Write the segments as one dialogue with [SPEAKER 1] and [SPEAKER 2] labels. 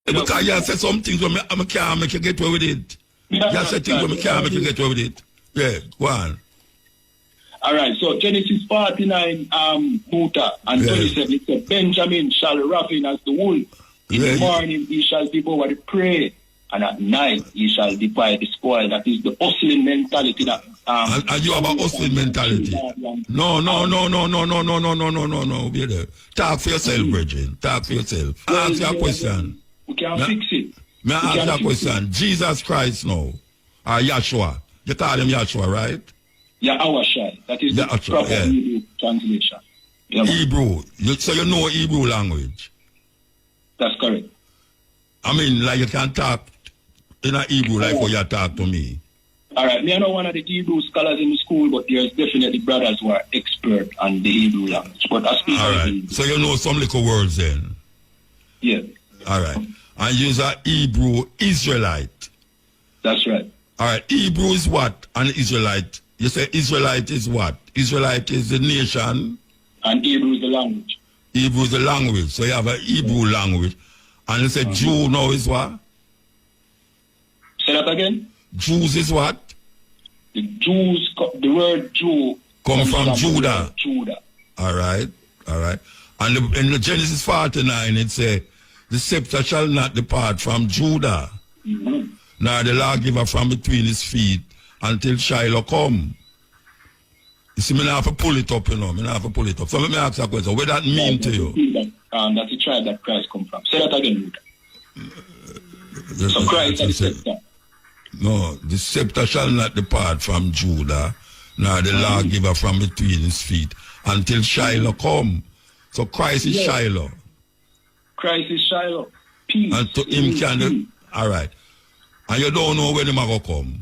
[SPEAKER 1] Because you said some things when I can't make you get away with it. You said things when I can't make you get away with it. Yeah, go on.
[SPEAKER 2] All right, so Genesis 49, Muta, and 27, it says, Benjamin shall ravin as the wolf. In the morning he shall devour the prey, and at night he shall divide the spoil. That is the hustling mentality that...
[SPEAKER 1] and you have a hustling mentality. No. Be there. Talk for yourself, Bridget. Talk for yourself. Ask your question.
[SPEAKER 2] We can fix it.
[SPEAKER 1] May I ask you a question? Jesus Christ now, or Yahshua. You call him Yahshua, right?
[SPEAKER 2] Yahshua. That is the proper Hebrew translation. Yeah,
[SPEAKER 1] Hebrew. So you know Hebrew language?
[SPEAKER 2] That's correct.
[SPEAKER 1] I mean, like you can talk in a Hebrew like how you talk to me.
[SPEAKER 2] All right. Me, I'm not one of the Hebrew scholars in the school, but there's definitely brothers who are expert on the Hebrew language. But I speak.
[SPEAKER 1] All right. So you know some little words then?
[SPEAKER 2] Yeah.
[SPEAKER 1] All right. And you're a Hebrew Israelite.
[SPEAKER 2] That's right.
[SPEAKER 1] All right. Hebrew is what? An Israelite. You say Israelite is what? Israelite is the nation.
[SPEAKER 2] And Hebrew is the language.
[SPEAKER 1] Hebrew is the language. So you have a Hebrew language. And you say Jew now is what?
[SPEAKER 2] Say that again?
[SPEAKER 1] Jews is what?
[SPEAKER 2] The Jews, the word Jew
[SPEAKER 1] comes from Judah.
[SPEAKER 2] Judah.
[SPEAKER 1] All right. And in the Genesis 49 it says, the scepter shall not depart from Judah, nor the lawgiver from between his feet, until Shiloh come. You see, I have to pull it up, I have to pull it up. So let me ask you a question. What does that mean to you?
[SPEAKER 2] That's the tribe that Christ come from. Say that again, so Christ is the scepter.
[SPEAKER 1] No, the scepter shall not depart from Judah, nor the lawgiver from between his feet, until Shiloh come. So Christ is Shiloh.
[SPEAKER 2] Christ is Shiloh. Peace.
[SPEAKER 1] And to him can... All right. And you don't know when he will come?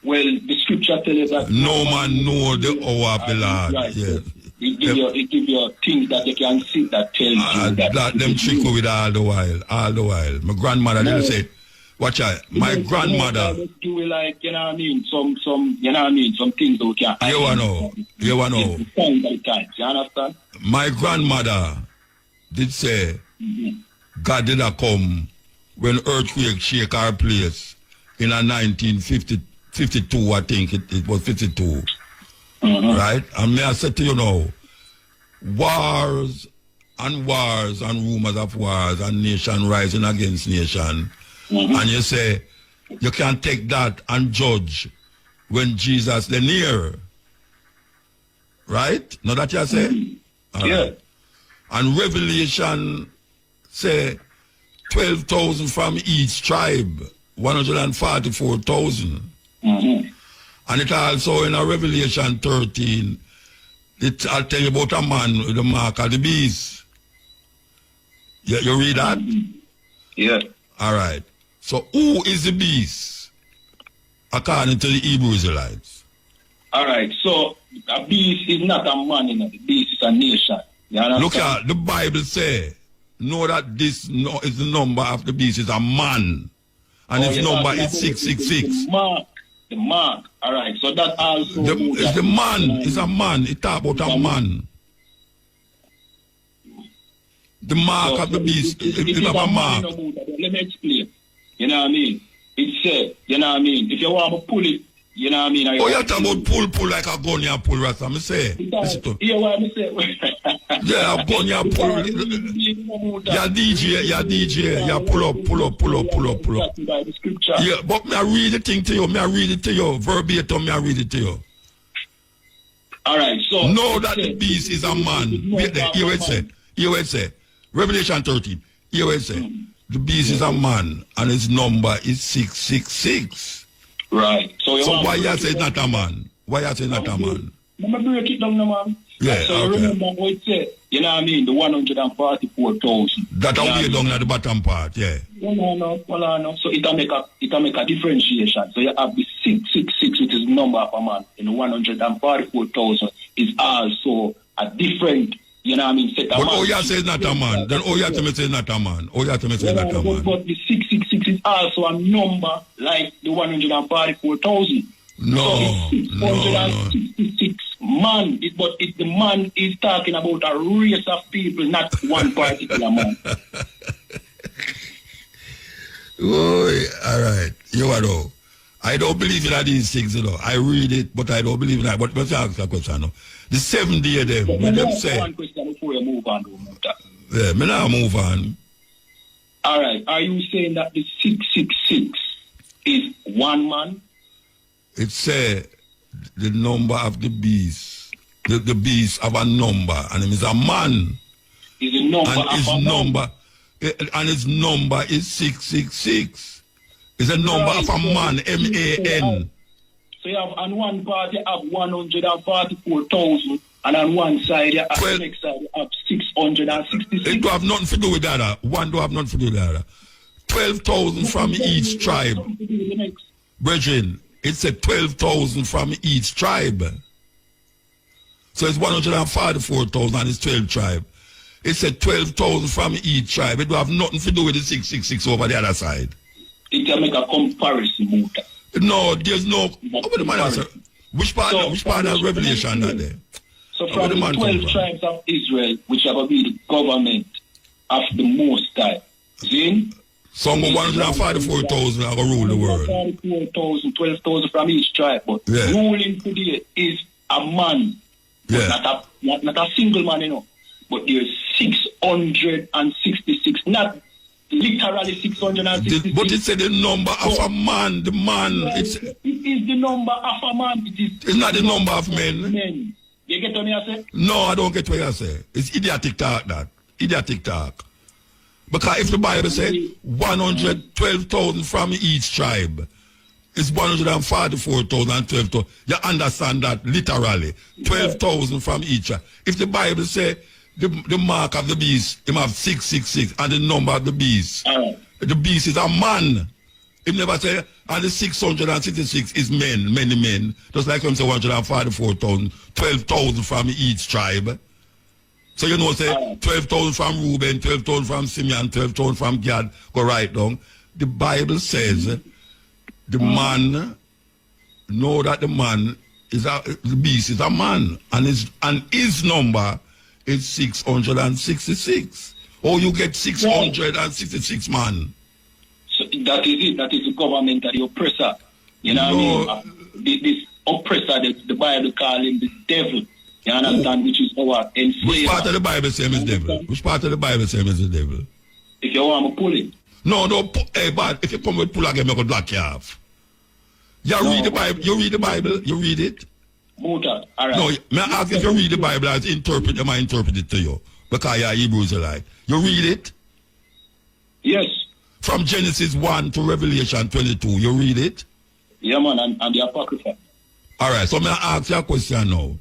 [SPEAKER 2] Well, the scripture tells you that...
[SPEAKER 1] No man know the hour of the Lord.
[SPEAKER 2] Right.
[SPEAKER 1] Yes.
[SPEAKER 2] It give you things that you can see that tell you that...
[SPEAKER 1] them trick with all the while. My grandmother didn't say... Watch out. My grandmother...
[SPEAKER 2] Do like, you know what I mean? Some you know what I mean? Some things that we can...
[SPEAKER 1] You want to know.
[SPEAKER 2] You understand?
[SPEAKER 1] My grandmother did say God did not come when earthquake shake our place in a 1952, I think it was 52. Right? And may I say to you now, wars and rumors of wars and nation rising against nation. And you say, you can't take that and judge when Jesus is near. Right? Know that you say? Right. And Revelation say 12,000 from each tribe, 144,000. And it also in a Revelation 13, I'll tell you about a man with the mark of the beast. You read that?
[SPEAKER 2] Yeah.
[SPEAKER 1] All right. So who is the beast according to the Hebrew Israelites?
[SPEAKER 2] All right. So a beast is not a man, the beast is a nation.
[SPEAKER 1] Look at the Bible say, know that this is the number of the beast is a man. And its number is 666.
[SPEAKER 2] The mark. All right. So that also...
[SPEAKER 1] It's the man. It's a man. It talk about a man. The mark of the beast. It's a mark.
[SPEAKER 2] Let me explain. You know what I mean? It said, you know what I mean? If you want to pull it, you know what I mean?
[SPEAKER 1] Oh, you're talking about pull like a gun, you pull, Rasta. I say.
[SPEAKER 2] Yeah, what I say?
[SPEAKER 1] Yeah, a gun, you pull. You're DJ, you pull up. Yeah, but me I read the thing to you. Verbatim, I read it to you.
[SPEAKER 2] All right, so...
[SPEAKER 1] Know that the beast is a man. Wait there, here it say. Revelation 13. Here it say. The beast is a man, and his number is 666.
[SPEAKER 2] Right. So
[SPEAKER 1] why you say not a man? Why you say not a man?
[SPEAKER 2] Let me break it down, man.
[SPEAKER 1] Yeah,
[SPEAKER 2] so
[SPEAKER 1] okay.
[SPEAKER 2] Remember what it said, you know what I mean? The 144,000.
[SPEAKER 1] That will be down at the bottom part, yeah.
[SPEAKER 2] No. So it'll make a differentiation. So you have the 666, which is the number of a man, and the 144,000 is also a different... You know what I mean? Set a
[SPEAKER 1] but
[SPEAKER 2] man.
[SPEAKER 1] Oya says not a man. Then Oya to me say not a man. Not a man.
[SPEAKER 2] But the 666 is also a number like the 144,000.
[SPEAKER 1] No.
[SPEAKER 2] So it's 666 man. But the man is talking about a race of people, not one particular man.
[SPEAKER 1] Oh, all right. You know. I don't believe in all these things, you know. I read it, but I don't believe in that. But let's ask a question now. The 7 day of them, when them say...
[SPEAKER 2] One question before you move on, Muta.
[SPEAKER 1] Yeah, me now move on.
[SPEAKER 2] All right. Are you saying that the 666 is one man?
[SPEAKER 1] It say the number of the beast. The beast have a number, and it is a man.
[SPEAKER 2] Is the number
[SPEAKER 1] and
[SPEAKER 2] of
[SPEAKER 1] his
[SPEAKER 2] a
[SPEAKER 1] number, and his number is 666. It's a number of a man, M-A-N.
[SPEAKER 2] So you have on one part you have 144,000, and on one side you have the next side you have 666.
[SPEAKER 1] It do have nothing to do with the other. One do have nothing to do with the other. 12,000 from each tribe. Brethren, it's a 12,000 from each tribe. So it's 144,000 and it's 12 tribe. It's a 12,000 from each tribe. It do have nothing to do with the 666 over the other side.
[SPEAKER 2] It can make a comparison, Muta.
[SPEAKER 1] No, there's no. Which part of Revelation that there?
[SPEAKER 2] So from the 12 tribes of Israel, which are going to be the government of the Most High. See?
[SPEAKER 1] Some 144,000 are going to rule the world.
[SPEAKER 2] 144,000, 12,000 from each tribe. But ruling today is a man.
[SPEAKER 1] Yeah.
[SPEAKER 2] Not a single man, you know. But there's 666. Not literally 666.
[SPEAKER 1] But it's the number of a man. The man.
[SPEAKER 2] It is the number of a man.
[SPEAKER 1] It's not the number of men.
[SPEAKER 2] You get what I say?
[SPEAKER 1] No, I don't get what you say. It's idiotic talk, that. Idiotic talk. Because if the Bible says 112,000 from each tribe, it's 144,000 and 12,000. You understand that literally. 12,000 from each tribe. If the Bible says the mark of the beast, it have 666, and the number of the beast. The beast is a man. It never say, and the 666 is men, many men. Just like when say 144,000, 12,000 from each tribe. So you know, say 12,000 from Reuben, 12,000 from Simeon, 12,000 from Gad, go right down. The Bible says the man, know that the man is the beast is a man, and his number is 666. Or you get 666 man.
[SPEAKER 2] So that is it. That is the government of the oppressor. You know what I mean? This oppressor, the Bible call him the devil. You understand? Which is our enslaver.
[SPEAKER 1] Which part of the Bible says is devil? Which part of the Bible says is the devil?
[SPEAKER 2] If you want to pull it.
[SPEAKER 1] No, hey, but if you come with pull again, I'm going to block you off. You read the Bible? You read the Bible? You read it?
[SPEAKER 2] Muta, all right.
[SPEAKER 1] No, may I ask if you read the Bible as interpret, am I interpret it to you? Because you're Hebrews alike. You read it?
[SPEAKER 2] Yes.
[SPEAKER 1] From Genesis 1 to Revelation 22, you read it?
[SPEAKER 2] Yeah, man, and the Apocrypha.
[SPEAKER 1] All right, so may I ask you a question now?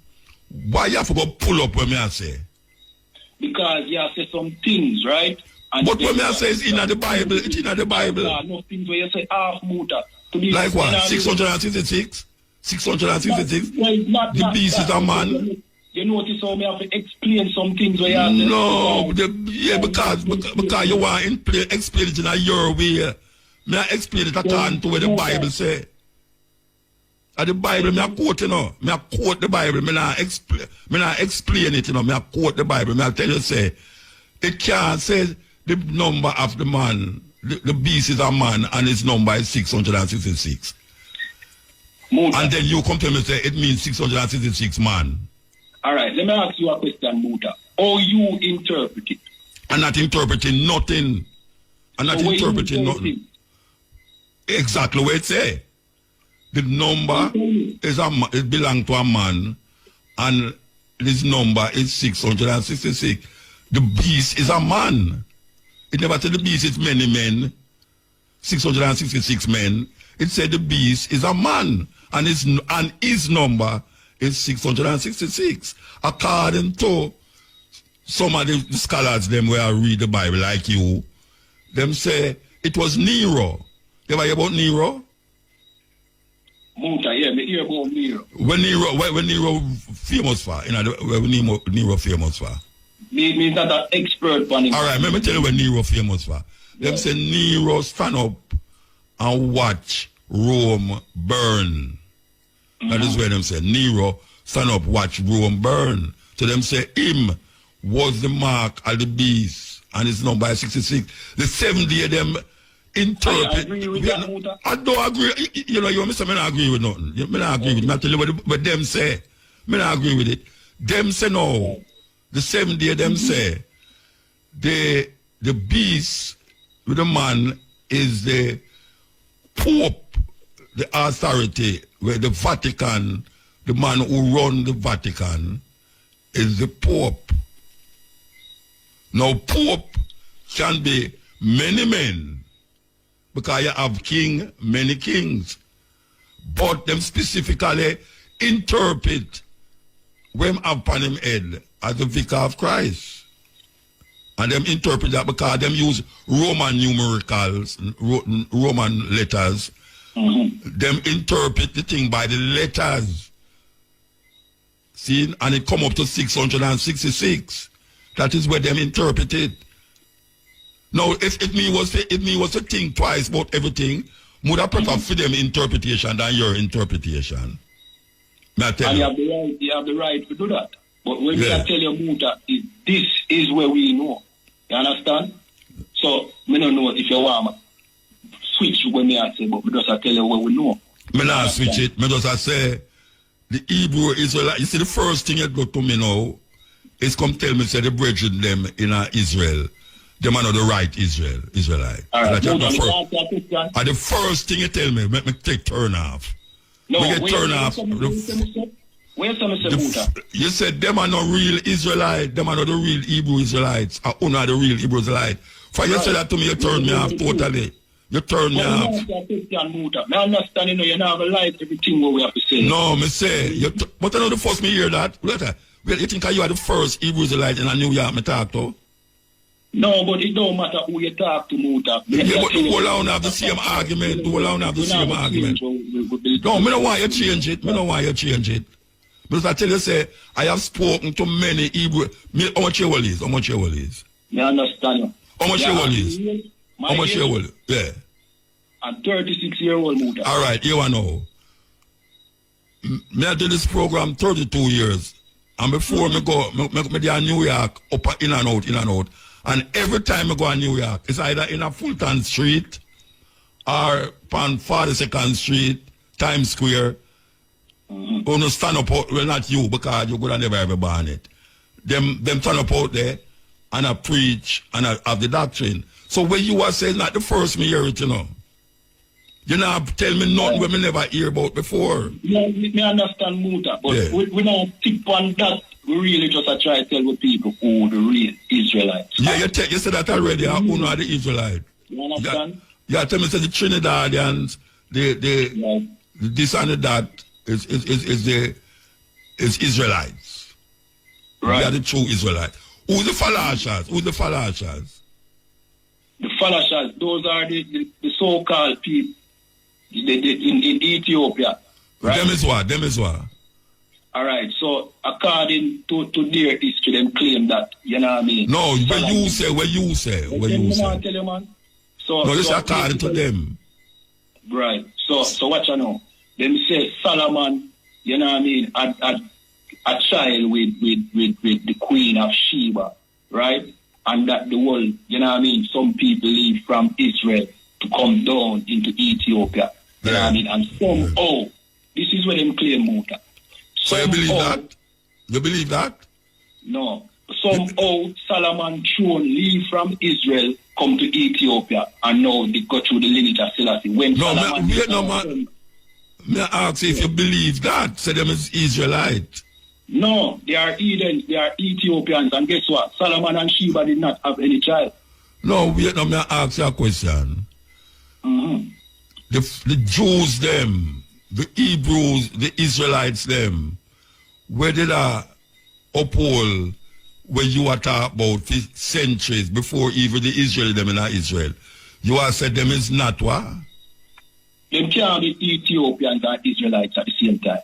[SPEAKER 1] Why you have to go pull up when I say?
[SPEAKER 2] Because you have to say some things, right? And
[SPEAKER 1] but when I say it's in the Bible, it's in the Bible.
[SPEAKER 2] No things where you say half Muta.
[SPEAKER 1] Like what? 666? 666? The beast is a man.
[SPEAKER 2] You notice how me have to explain some things where you have to...
[SPEAKER 1] No, because you want to explain it in your way. May I explain it according to what the Bible say? And the Bible, I quote, you know. I quote the Bible. I explain it, you know. I quote the Bible. I tell you, say, it can't say the number of the man. The beast is a man, and his number is 666. Muta. And then you come to me and say, it means 666 man.
[SPEAKER 2] All right, let me ask you a question, Muta. How you interpret it?
[SPEAKER 1] I'm not interpreting nothing. I'm not interpreting nothing. Exactly what it say. The number is it belongs to a man, and his number is 666. The beast is a man. It never said the beast is many men, 666 men. It said the beast is a man, and his number is 666. According to some of the scholars, them where I read the Bible like you, them say it was Nero. You ever hear about Nero?
[SPEAKER 2] Muta, yeah, me hear about Nero.
[SPEAKER 1] When Nero famous for? You know, when Nero famous for?
[SPEAKER 2] Means that an expert on him.
[SPEAKER 1] All right, let me tell you what Nero famous for. Them say Nero stand up and watch Rome burn. That is where them say Nero stand up, watch Rome burn. So them say him was the mark of the beast, and his number is 66. The 7 day them interpret.
[SPEAKER 2] I agree with that, Muta.
[SPEAKER 1] I don't agree. You know, you say, I don't agree with nothing. I don't agree with it. I tell you what them say. I don't agree with it. Them say no. The 7th day, them say, the beast with the man is the Pope, the authority, where the Vatican, the man who run the Vatican, is the Pope. Now, Pope can be many men, because you have king, many kings. But them specifically interpret when upon him head as the vicar of Christ. And them interpret that because them use Roman numericals, Roman letters. Them interpret the thing by the letters. See, and it come up to 666. That is where them interpret it. Now, if me was to think twice about everything, would I prefer for them interpretation than your interpretation? And
[SPEAKER 2] you have the right to do that. But when I tell you, Muta, this is where we know. You understand? So, I don't know if you want to switch when I say, but I tell you where we know.
[SPEAKER 1] I not switch it. I just say, the Hebrew Israelite, you see, the first thing you go to me now is come tell me, say, the brethren them in Israel, them are not the right Israelite.
[SPEAKER 2] All right,
[SPEAKER 1] the first thing you tell me, make me take turn off.
[SPEAKER 2] No,
[SPEAKER 1] turn off. You said them are not real Israelites, them are not the real Hebrew Israelites, or not the real Hebrew Israelites. For you say that to me, you turn me off totally. You turn me off.
[SPEAKER 2] I understand, you know, have like everything what we have to say.
[SPEAKER 1] No, me say, but I know the first me hear that. Well, you think you are the first Hebrew Israelite in New York me talk to?
[SPEAKER 2] No, but it don't matter who you talk to, Muta.
[SPEAKER 1] Yeah, but the whole round have the same argument. The whole round have the same argument. No, me don't want you change it. Me don't want you change it. Because I tell you, say, I have spoken to many Hebrew. How much you will is? How much you will is?
[SPEAKER 2] I understand you.
[SPEAKER 1] How much you will is? How much you will? Yeah.
[SPEAKER 2] I'm 36-year-old, Muta.
[SPEAKER 1] All right, you know. Me I do this program 32 years. And before me go, me there in New York, up in and out. And every time I go to New York, it's either in a Fulton Street or on 42nd Street, Times Square. Gonna stand up out, well, not you, because you could have never ever born it. Them stand up out there and I preach and I have the doctrine. So when you are saying not the first me hear it, you know. You know, tell me nothing when me never hear about before.
[SPEAKER 2] Yeah, me understand, Muta, but we don't stick on that. We really just try to tell the people who the real Israelites.
[SPEAKER 1] Yeah, you said that already. Who are the Israelites?
[SPEAKER 2] You understand?
[SPEAKER 1] Yeah, tell me, say the Trinidadians, the this and that is Israelites.
[SPEAKER 2] Right.
[SPEAKER 1] They are the true Israelites. Who's the Falashas?
[SPEAKER 2] The Falashas, those are the so-called people in Ethiopia. Right?
[SPEAKER 1] Them is what?
[SPEAKER 2] All right, so according to their history, them claim that, you know what I mean?
[SPEAKER 1] No, where you say.
[SPEAKER 2] Tell you, man. So,
[SPEAKER 1] no, this is according to them.
[SPEAKER 2] Right, so what you know? Them say Solomon, you know what I mean, a child with the Queen of Sheba, right? And that the world, you know what I mean, some people leave from Israel to come down into Ethiopia. You know what I mean? And somehow, this is where them claim Muta.
[SPEAKER 1] So you believe that? You believe that?
[SPEAKER 2] No. Somehow Solomon throne leave from Israel, come to Ethiopia, and now they go through the lineage of Selassie. When
[SPEAKER 1] man. May I ask if you believe that? Say them is Israelite.
[SPEAKER 2] No, they are Edens, they are Ethiopians, and guess what? Solomon and Sheba did not have any child.
[SPEAKER 1] No, may I ask you a question? The Jews them, the Hebrews, the Israelites them, where did I uphold where you are talking about the centuries before even the Israel them in Israel? You are said them is not what?
[SPEAKER 2] Them can't be Ethiopians and Israelites at the same time.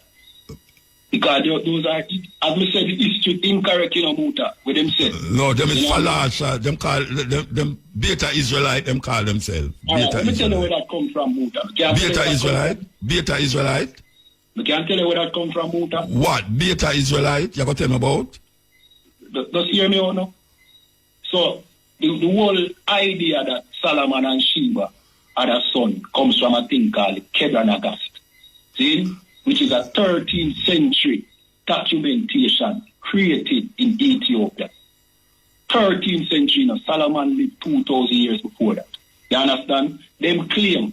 [SPEAKER 2] Because those are, as we said, the history incorrect, you know, Muta, where them say.
[SPEAKER 1] No, them is Falasha, them call them Beta Israelite, them call themselves.
[SPEAKER 2] Let me tell you where that come from, Muta.
[SPEAKER 1] Beta Israelite?
[SPEAKER 2] I can't tell you where that come from, Muta.
[SPEAKER 1] What? Beta Israelite? You got to tell me about?
[SPEAKER 2] Just hear me or no? So, the whole idea that Solomon and Sheba other son comes from a thing called Kebranagast, see, which is a 13th century documentation created in Ethiopia. 13th century, Solomon lived 2,000 years before that. You understand? Them claim,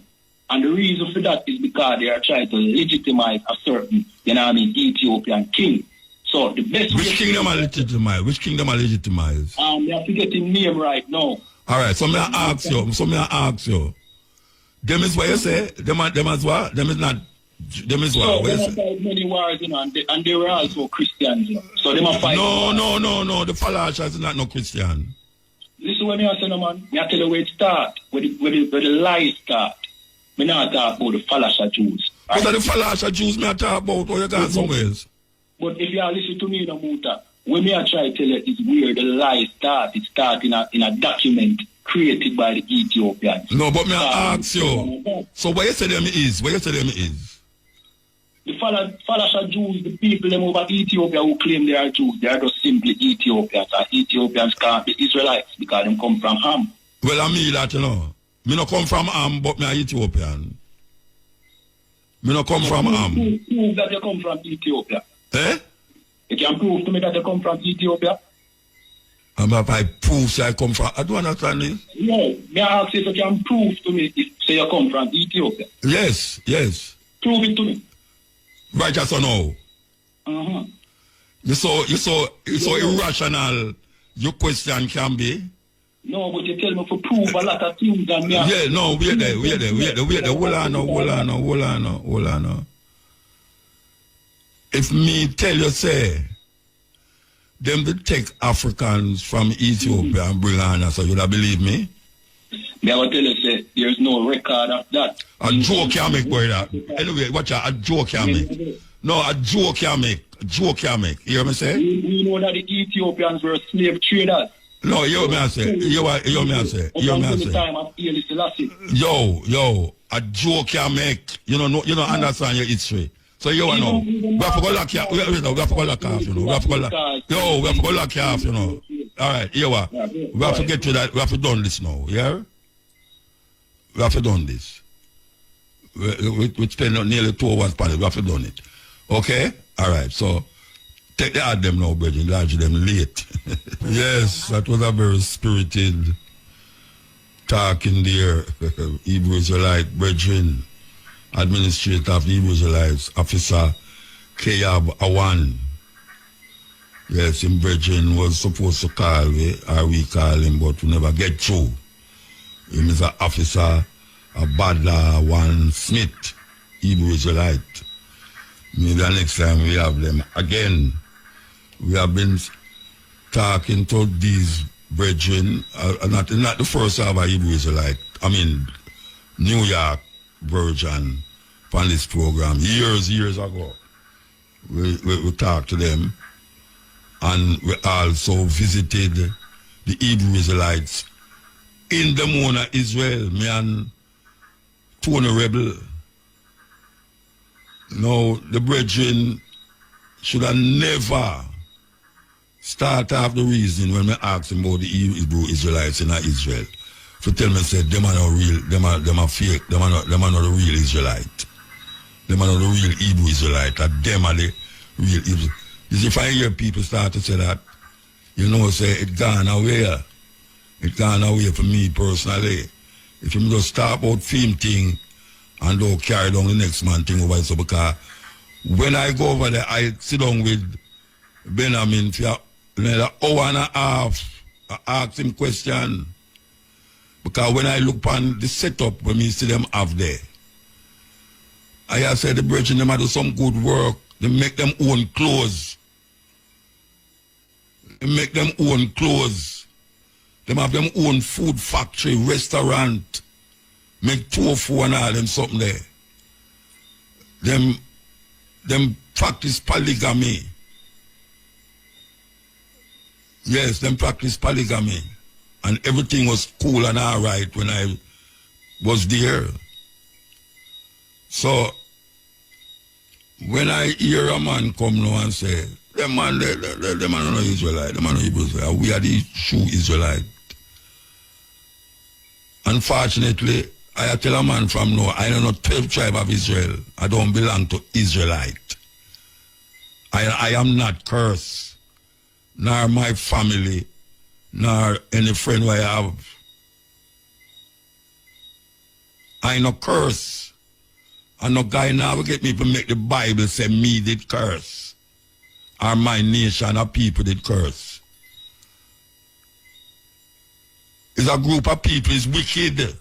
[SPEAKER 2] and the reason for that is because they are trying to legitimize a certain, Ethiopian king. So the best
[SPEAKER 1] Which kingdom are legitimize? Which kingdom are legitimize?
[SPEAKER 2] They are forgetting name right now.
[SPEAKER 1] All right, so may I ask you. Them is what you say? Them as what? Them is not. Them is what?
[SPEAKER 2] So they fight many wars, and they were also Christians, So they must fight.
[SPEAKER 1] No. The Falashas is not no Christian.
[SPEAKER 2] Listen what I say, man. I tell you where it start, where the lies start. Me not talk about the Falasha Jews.
[SPEAKER 1] Right? What are the Falasha Jews me talk about? Or you got somewhere else?
[SPEAKER 2] But if you are listening to me, Muta, when me I try to tell you it's where the lies start. It starts in a document created by the Ethiopians.
[SPEAKER 1] No, but me I ask you. So what you say them is? What you say them is?
[SPEAKER 2] The Falasha Jews, the people them over Ethiopia who claim they are Jews, they are just simply Ethiopians. And Ethiopians can't be Israelites because they come from Ham.
[SPEAKER 1] Well, I mean that, Me no come from Ham, but me a Ethiopian. Me no come from Ham.
[SPEAKER 2] Prove that you come from Ethiopia.
[SPEAKER 1] Eh?
[SPEAKER 2] You can prove to me that you come from Ethiopia.
[SPEAKER 1] And if I prove say I come from, I don't understand this.
[SPEAKER 2] No, me ask if you can prove to me if say you come from Ethiopia.
[SPEAKER 1] Yes.
[SPEAKER 2] Prove it to me.
[SPEAKER 1] Right, yes or no?
[SPEAKER 2] Uh-huh.
[SPEAKER 1] You so irrational your question can be.
[SPEAKER 2] No, but you tell me to prove a lot of things and me.
[SPEAKER 1] Yeah, no, we're there. Hold on. If me tell you say them to take Africans from Ethiopia and bring on, so you'd believe me?
[SPEAKER 2] Me I will tell you say there's no record of that.
[SPEAKER 1] A joke can make, boy, that. Anyway, watch out, a joke can make. No, a joke can make. You hear me say?
[SPEAKER 2] We know that the Ethiopians were slave traders.
[SPEAKER 1] No, you hear me I say.
[SPEAKER 2] Time of Haile Selassie.
[SPEAKER 1] Yo, a joke can make. You don't understand your history. So you know, we have to go lock you off, We have to go lock you off, All right, we have to get to that. We have to done this now, yeah? We have to done this. We spend nearly 2 hours on it. We have to done it. Okay? All right, so take the ad them now, brethren. Large them late. Yes, that was a very spirited talk in there. Hebrew Israelite brethren. Administrator of the Hebrew Israelites, Officer Kayab Awan. Yes, him brethren was supposed to call me, or we call him, but we never get through. Him is an officer, a Badla Awan Smith, Hebrew Israelite. Maybe the next time we have them again. We have been talking to these brethren, not the first of a Hebrew Israelite, New York version on this program years ago. We talked to them, and we also visited the Hebrew Israelites in the Mona, Israel. Me and Tony Rebel. No, the brethren should have never start off the reason when we asked them about the Hebrew Israelites in Israel. To tell me say them are not real, them are fake, them are not the real Israelite. Them are not the real Hebrew Israelite, that them are the real Hebrew. If I hear people start to say that, say it gone away. It gone away for me personally. If you just start about film thing and don't carry down the next man thing over, so because when I go over there, I sit down with Benjamin for another hour and a half. I ask him question. Because when I look on the setup when me see them have there, I have said the brethren them do some good work. They make them own clothes. They make them own clothes. They have them own food factory, restaurant. Make tofu and all them something there. Them practice polygamy. Yes, them practice polygamy. And everything was cool and all right when I was there. So, when I hear a man come now and say, them man are not Israelite, them are not Hebrew Israelite, we are the true Israelite. Unfortunately, I tell a man from now, I don't know 12 tribe of Israel. I don't belong to Israelite. I am not cursed, nor my family, nor any friend who I have. I no curse. And no guy now will get me to make the Bible say me did curse. Or my nation or people did curse. It's a group of people is wicked.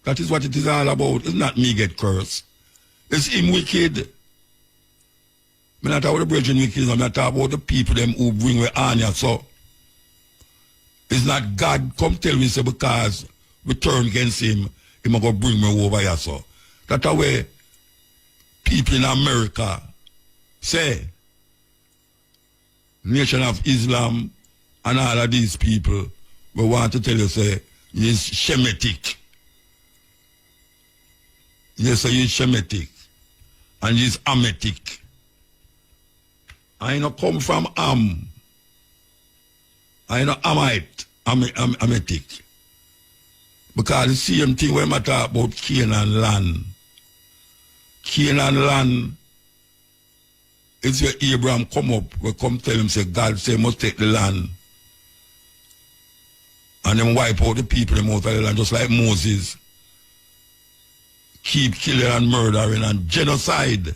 [SPEAKER 1] That is what it is all about. It's not me get cursed. It's him wicked. I'm not talking about the brethren wicked. I'm not talking about the people them who bring we on here. So it's not God come tell me say because we turn against him, he might go bring me over here. So that's the way people in America say, Nation of Islam and all of these people, we want to tell you, say, he's Shemitic. Yes, so he's Shemitic. And he's Ametic. I not come from Am. I know Amite, Ametic. Because the same thing when I talk about Canaan land. Canaan land is where Abraham come up, we come tell him, say, God say must take the land. And then wipe out the people out of the land, just like Moses. Keep killing and murdering and genocide.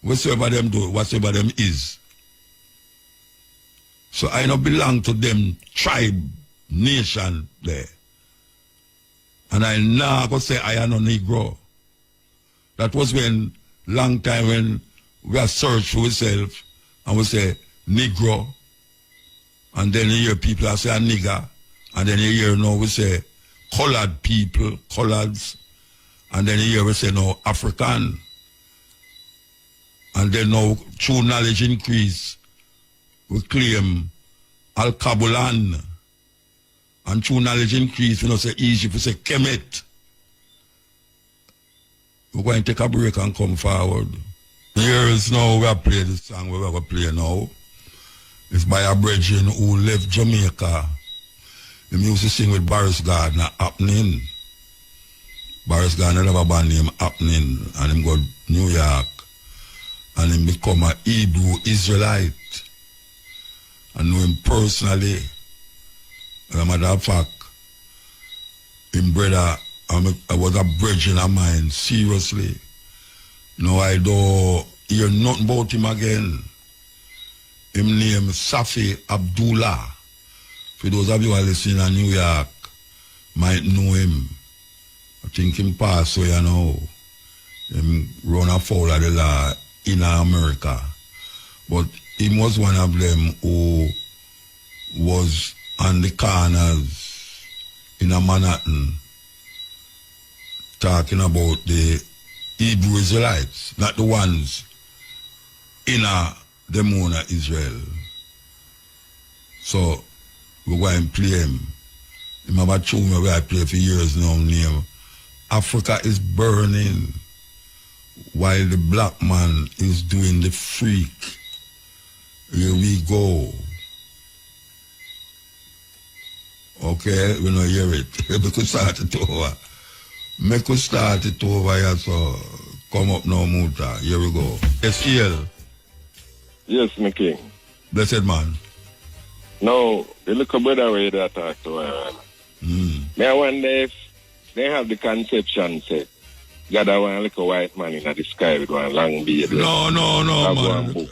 [SPEAKER 1] Whatsoever them do, whatsoever them is. So I don't belong to them tribe, nation there. And I now go say I am a Negro. That was when, long time when we are search for ourselves and we say Negro. And then you hear people that say a nigger. And then you hear now we say colored people, coloreds. And then you hear we say no African. And then now true knowledge increase. We claim Al-Kabulan. And true knowledge increase, we don't say Egypt, we say Kemet. We're going to take a break and come forward. Here is now we are playing this song we're going to play now. It's by a brethren who left Jamaica. He used to sing with Boris Gardner, Happening. Boris Gardner have a band named Happening, and him go to New York. And him become a Hebrew Israelite. I know him personally. As a matter of fact, him brother, I was a brethren of mine, seriously. No, I don't hear nothing about him again. Him name Safi Abdullah. For those of you who are listening in New York, might know him. I think him passed away now. Him run afoul of the law in America. But he was one of them who was on the corners in Manhattan talking about the Hebrew Israelites, not the ones in the Mona Israel. So we go and play him. Him have a tune where I play for years now named Africa is Burning while the black man is doing the freak. Here we go. Okay, we don't hear it. We could start it over. Make us start it over here, so come up now, Muta. Here we go. SEL.
[SPEAKER 3] Yes, my king.
[SPEAKER 1] Blessed man.
[SPEAKER 3] No, the little brother where you talk to her. May I wonder if they have the conception said, God, I want a little white man in the sky with one long beard.
[SPEAKER 1] No, man.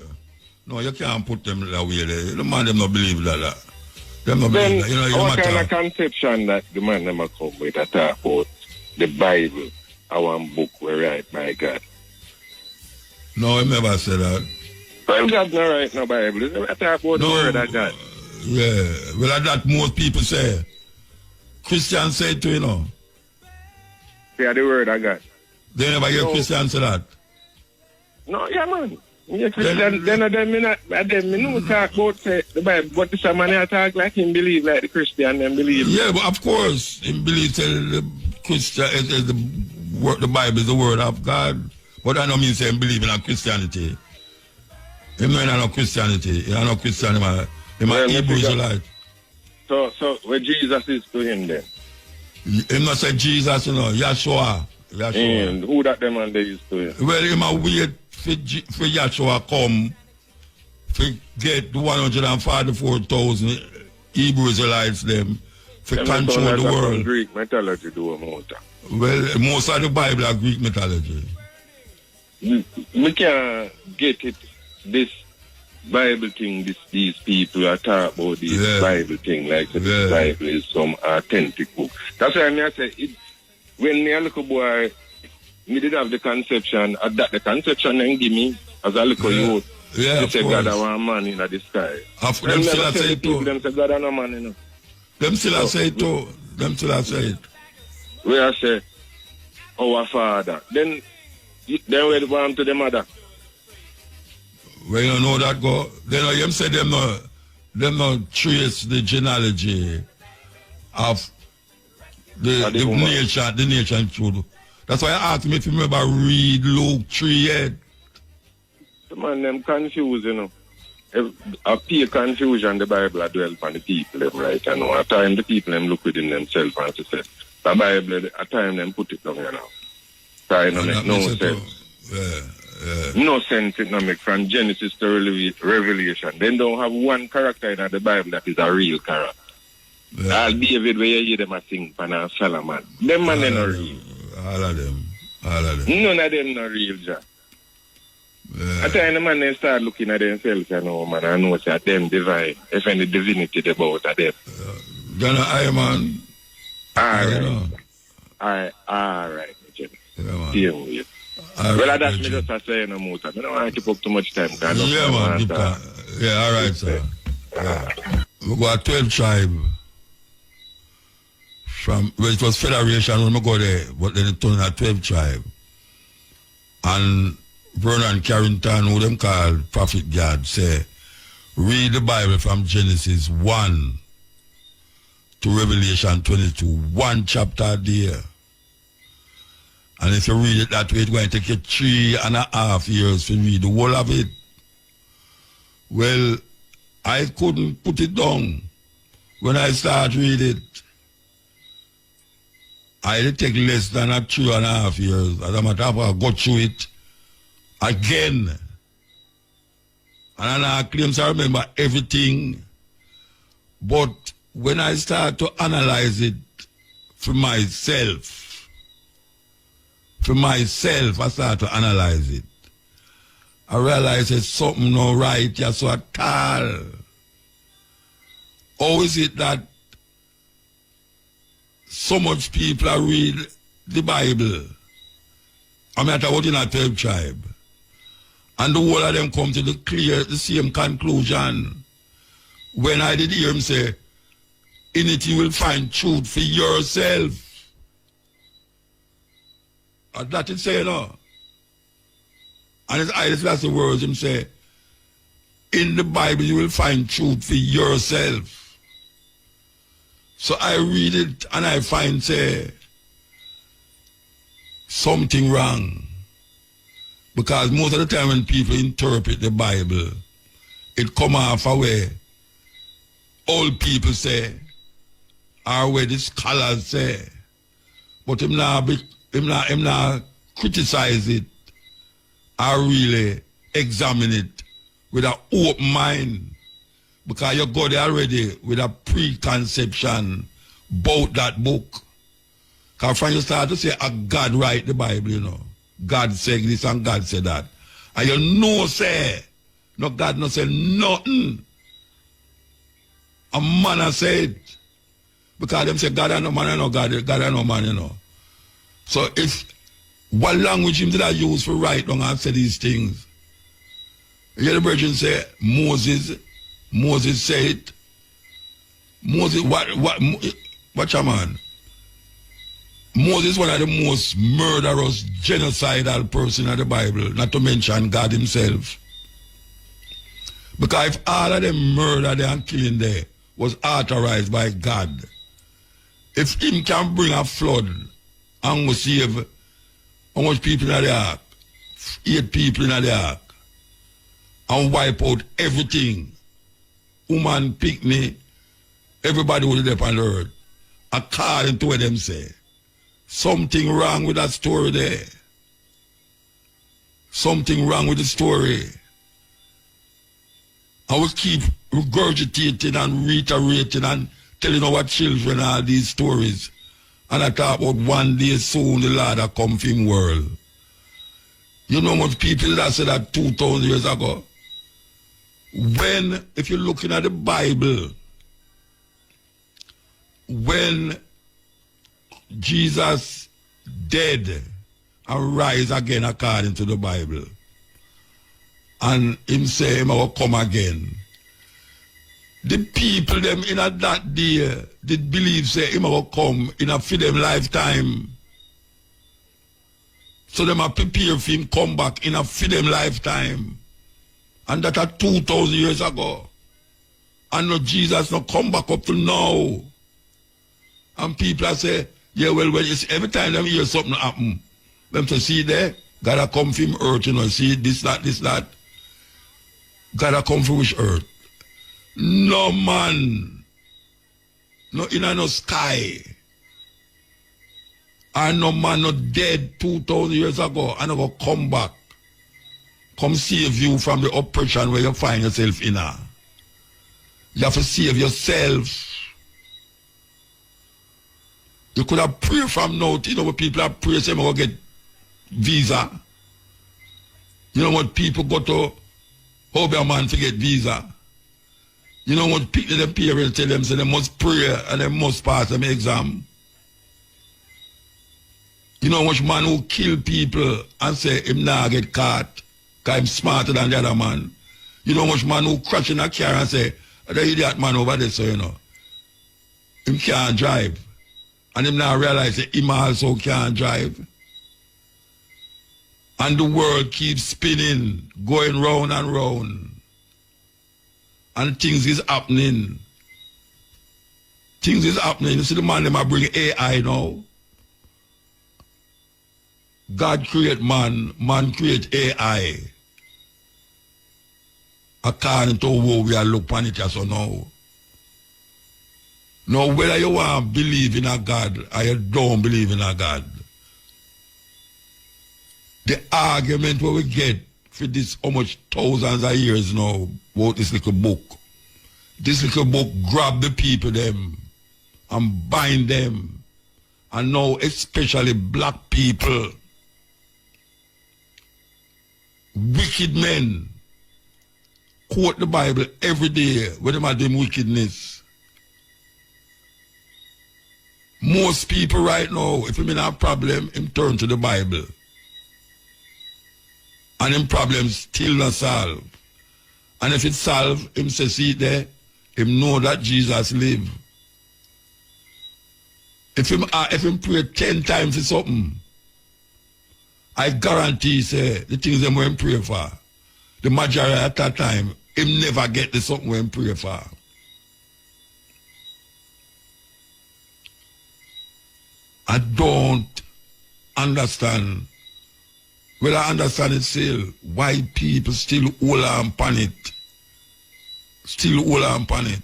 [SPEAKER 1] No, you can't put them that way. The man, them not believe that. Them not
[SPEAKER 3] Then,
[SPEAKER 1] believe that. You know,
[SPEAKER 3] what kind of conception that the man never come with a talk about the Bible, our book we write by God?
[SPEAKER 1] No, I never said that.
[SPEAKER 3] Well, God's not write no Bible. It's never talk about the word of God.
[SPEAKER 1] Yeah, well, that most people say. Christians say it too, you know.
[SPEAKER 3] Yeah, the word of God.
[SPEAKER 1] They never hear Christians say that.
[SPEAKER 3] No, yeah, man. Yeah, Christian, then me know talk about say, the Bible, but this man I talk like him believe like the Christian them believe.
[SPEAKER 1] Yeah, but of course, him believe the Christian is the Bible is the word of God. But I don't mean say him believe in Christianity. Him know in no Christianity. He no Christian, him a Hebrew Israelite.
[SPEAKER 3] So where Jesus is to him then?
[SPEAKER 1] Him not say Jesus, you know, Yahshua.
[SPEAKER 3] And who that them and they used to?
[SPEAKER 1] Well, him a wait for Yahshua come to get the 144,000 Hebrew Israelites them to control the world.
[SPEAKER 3] Greek mythology do more.
[SPEAKER 1] Well, most of the Bible are Greek mythology.
[SPEAKER 3] We can't get it. This Bible thing, these people are talking about this Bible thing, like this Bible is some authentic book. That's why I say it. When me a little boy, me did have the conception, that the conception then give me as a little youth.
[SPEAKER 1] Yeah,
[SPEAKER 3] they say God are one man in the sky.
[SPEAKER 1] Them still say it too.
[SPEAKER 3] Them say God are no man, you know.
[SPEAKER 1] Them still say it too. Them still say it.
[SPEAKER 3] Where I say, our father. Then we want to the mother.
[SPEAKER 1] Well, you know that go. Then you say them no trace the genealogy of the nation truth. That's why I asked me if you remember read Luke 3 yet.
[SPEAKER 3] The man them confused, you know. Appear confusion the Bible dwell upon the people them, right? And at time the people them look within themselves and to say the Bible at time them put it down, you know. So it make no sense. No sense it no make from Genesis to Revelation. They don't have one character in the Bible that is a real character. All David where you hear them a sing for Solomon. Them man they not real.
[SPEAKER 1] All of them.
[SPEAKER 3] None of them not real, Jack. At the time the man they start looking at themselves, you know, man, I know that them divine. If any divinity about them.
[SPEAKER 1] Then I man.
[SPEAKER 3] Alright, Jimmy.
[SPEAKER 1] Yeah,
[SPEAKER 3] man. Well, that's me just saying no more. I don't want to keep up too much time.
[SPEAKER 1] Yeah, man. Yeah, alright, sir. Yeah. We got 12 tribes. Well, it was federation when we go there, but then it turned out 12 tribes. And Vernon Carrington, who them call Prophet God, say, read the Bible from Genesis 1 to Revelation 22, one chapter a day. And if you read it that way, it's going to take you 3.5 years to read the whole of it. Well, I couldn't put it down. When I started reading it, I did take less than 3.5 years. As a matter of fact, I got through it again. And I claim I remember everything. But when I start to analyze it for myself, I start to analyze it. I realize it's something not right here so at all. How is it that so much people are read the Bible? I mean, I talk about in a 12 tribe. And the whole of them come to the same conclusion. When I did hear him say, in it you will find truth for yourself. That is saying, no. And that's the words him say, in the Bible you will find truth for yourself. So I read it and I find, say, something wrong. Because most of the time when people interpret the Bible, it come off away. Old people say, or where the scholars say, but him not criticize it or really examine it with an open mind. Because you go there already with a preconception about that book. Because when you start to say, God write the Bible, you know. God said this and God said that. And you know say, no God no say nothing. A man has said, because them say God and no man and no God and no man, you know. So if what language him did I use for write down and say these things? You hear the virgin say, Moses said, what your man? Moses is one of the most murderous, genocidal person in the Bible, not to mention God himself. Because if all of them murder there and killing there was authorized by God, if him can bring a flood and will save how much people in the ark? 8 people in the ark. And wipe out everything. Woman, picnic, everybody was there on the earth. according to what them say. Something wrong with that story there. Something wrong with the story. I will keep regurgitating and reiterating and telling our children all these stories. And I talk about one day soon the Lord will come for him world. You know what people that said that 2,000 years ago? When, if you're looking at the Bible, when Jesus dead and rise again according to the Bible, and him say him will come again, the people them in a that day did believe say him will come in a for them lifetime. So them are prepared for him come back in a for them lifetime. And that are 2,000 years ago. And no Jesus no come back up to now. And people are say, yeah, well, it's every time them hear something happen, them to see there, gotta come from earth, you know, see this, that. Gotta come from which earth? No man. No in no sky. And no man no dead 2,000 years ago and go come back. Come save you from the oppression where you find yourself in. You have to save yourself. You could have prayed from now. You know what people have prayed, say, I'm going to get visa. You know what people go to hope a man to get visa. You know what people, the parents tell them, say they must pray and they must pass them exam. You know what man who kill people and say him not get caught because I'm smarter than the other man. You know what man who crash in a car and say, the idiot man over there, so you know, him can't drive. And him now realize that him also can't drive. And the world keeps spinning, going round and round. And things is happening. Things is happening. You see the man, them are bring AI now. God create man, man create AI. According to how we are looking at it as so now. Now, whether you want to believe in a God or you don't believe in a God, the argument what we get for this how much thousands of years now about this little book. This little book grab the people them and bind them. And now especially black people, wicked men, quote the Bible every day when they are doing wickedness. Most people right now, if him in a problem, him turn to the Bible. And him problem still not solved. And if it's solved, him say, see there, him know that Jesus live. If him pray 10 times for something, I guarantee say the things them him pray for, the majority at that time, him never get the something him pray for. I don't understand. Well, I understand it still. Why people still hold on upon it. Still hold on upon it.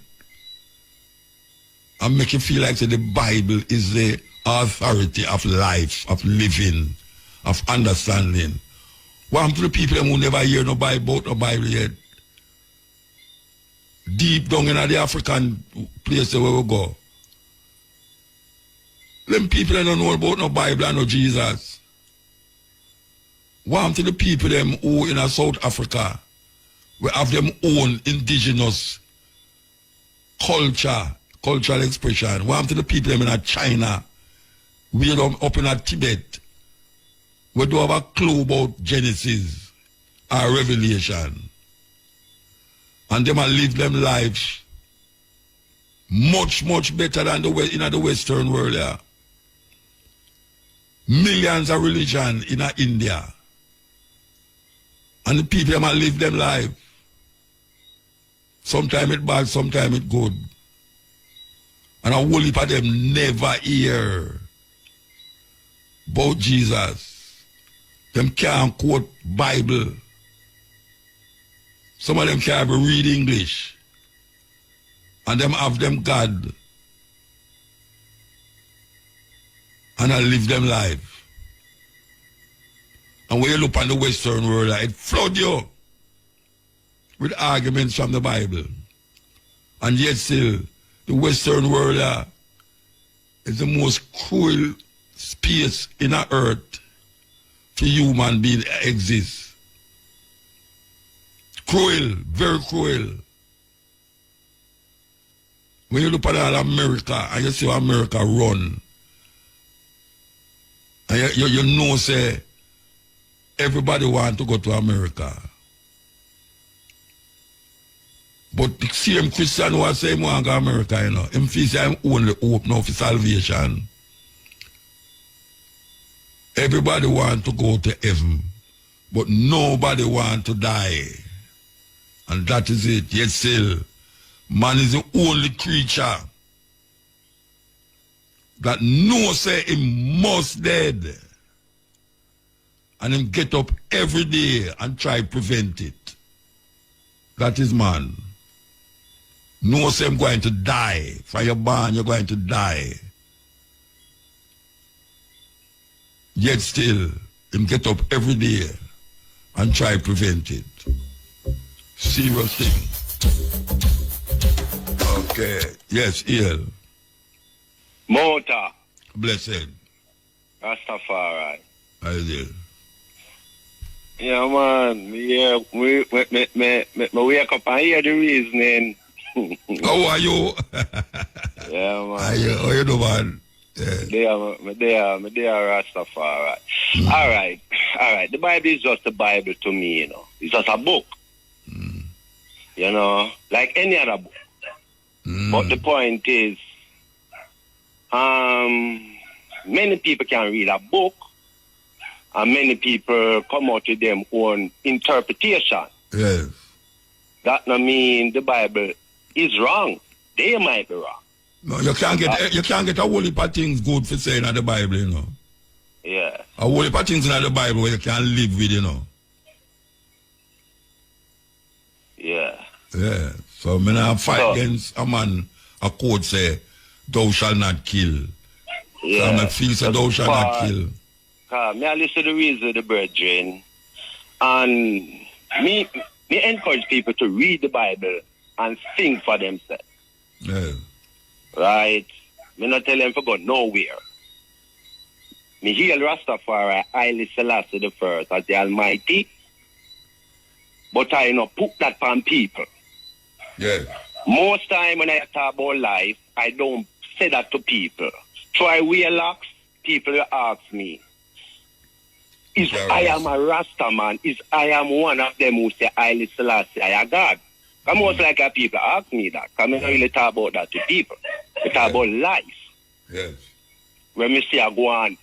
[SPEAKER 1] And make you feel like say, the Bible is the authority of life, of living, of understanding. One to the people who never hear no Bible, no Bible yet. Deep down in the African place where we go. Them people don't know about no Bible and no Jesus. One to the people them who in South Africa, we have them own indigenous cultural expression. One to the people them in China, we up in Tibet, we don't have a clue about Genesis or Revelation. And them will live them lives much, much better than the Western world. Yeah. Millions of religion in India. And the people might live them life. Sometimes it bad, sometimes it good. And a whole heap of them never hear about Jesus. Them can't quote Bible. Some of them can't even read English. And them have them God. and I live them life. And when you look on the Western world, it flood you with arguments from the Bible. And yet still, the Western world is the most cruel space in the earth for human being exist. Cruel, very cruel. When you look at all America and you see how America run, and you know, say, everybody want to go to America. But the same Christian who say he want to go to America, you know, him feel say I'm only hope now for salvation. Everybody want to go to heaven, but nobody want to die. And that is it. Yet still, man is the only creature that knows say he must dead. And him get up every day and try to prevent it. That is man. Know say I'm going to die. For your born, you're going to die. Yet still, him get up every day and try to prevent it. Serious thing. Okay. Yes, Ian.
[SPEAKER 3] Mota.
[SPEAKER 1] Blessed.
[SPEAKER 3] Rastafari.
[SPEAKER 1] I did.
[SPEAKER 3] Yeah, man. Yeah, me wake up and hear the reasoning.
[SPEAKER 1] How are you?
[SPEAKER 3] Yeah, man.
[SPEAKER 1] How you do, man? Yeah.
[SPEAKER 3] Me there, Rastafari. All right. The Bible is just a Bible to me, you know. It's just a book. You know, like any other book. But the point is, many people can read a book, and many people come out with their own interpretation.
[SPEAKER 1] Yes.
[SPEAKER 3] That no mean the Bible is wrong. They might be wrong.
[SPEAKER 1] No, you can't get a whole heap of things good for saying in the Bible, you know.
[SPEAKER 3] Yeah.
[SPEAKER 1] A whole heap of things in the Bible where you can live with, you know.
[SPEAKER 3] Yeah.
[SPEAKER 1] Yeah. So when I fight against a man, a quote say, thou shalt not kill.
[SPEAKER 3] Yeah.
[SPEAKER 1] So I feel say thou shalt not kill.
[SPEAKER 3] Me I listen to the reason of the brethren, and me encourage people to read the Bible and think for themselves.
[SPEAKER 1] Yeah.
[SPEAKER 3] Right? Me not tell them to go nowhere. Me hail Rastafari, Haile Selassie the First as the Almighty, but I not put that on people.
[SPEAKER 1] Yeah.
[SPEAKER 3] Most time when I talk about life, I don't say that to people. Try wear locks, people will ask me, is I am a Rasta man, is I am one of them who say Haile Selassie I am God. Because most like people ask me that. Because I don't really talk about that to people. I talk about life.
[SPEAKER 1] Yes.
[SPEAKER 3] When me say I go on,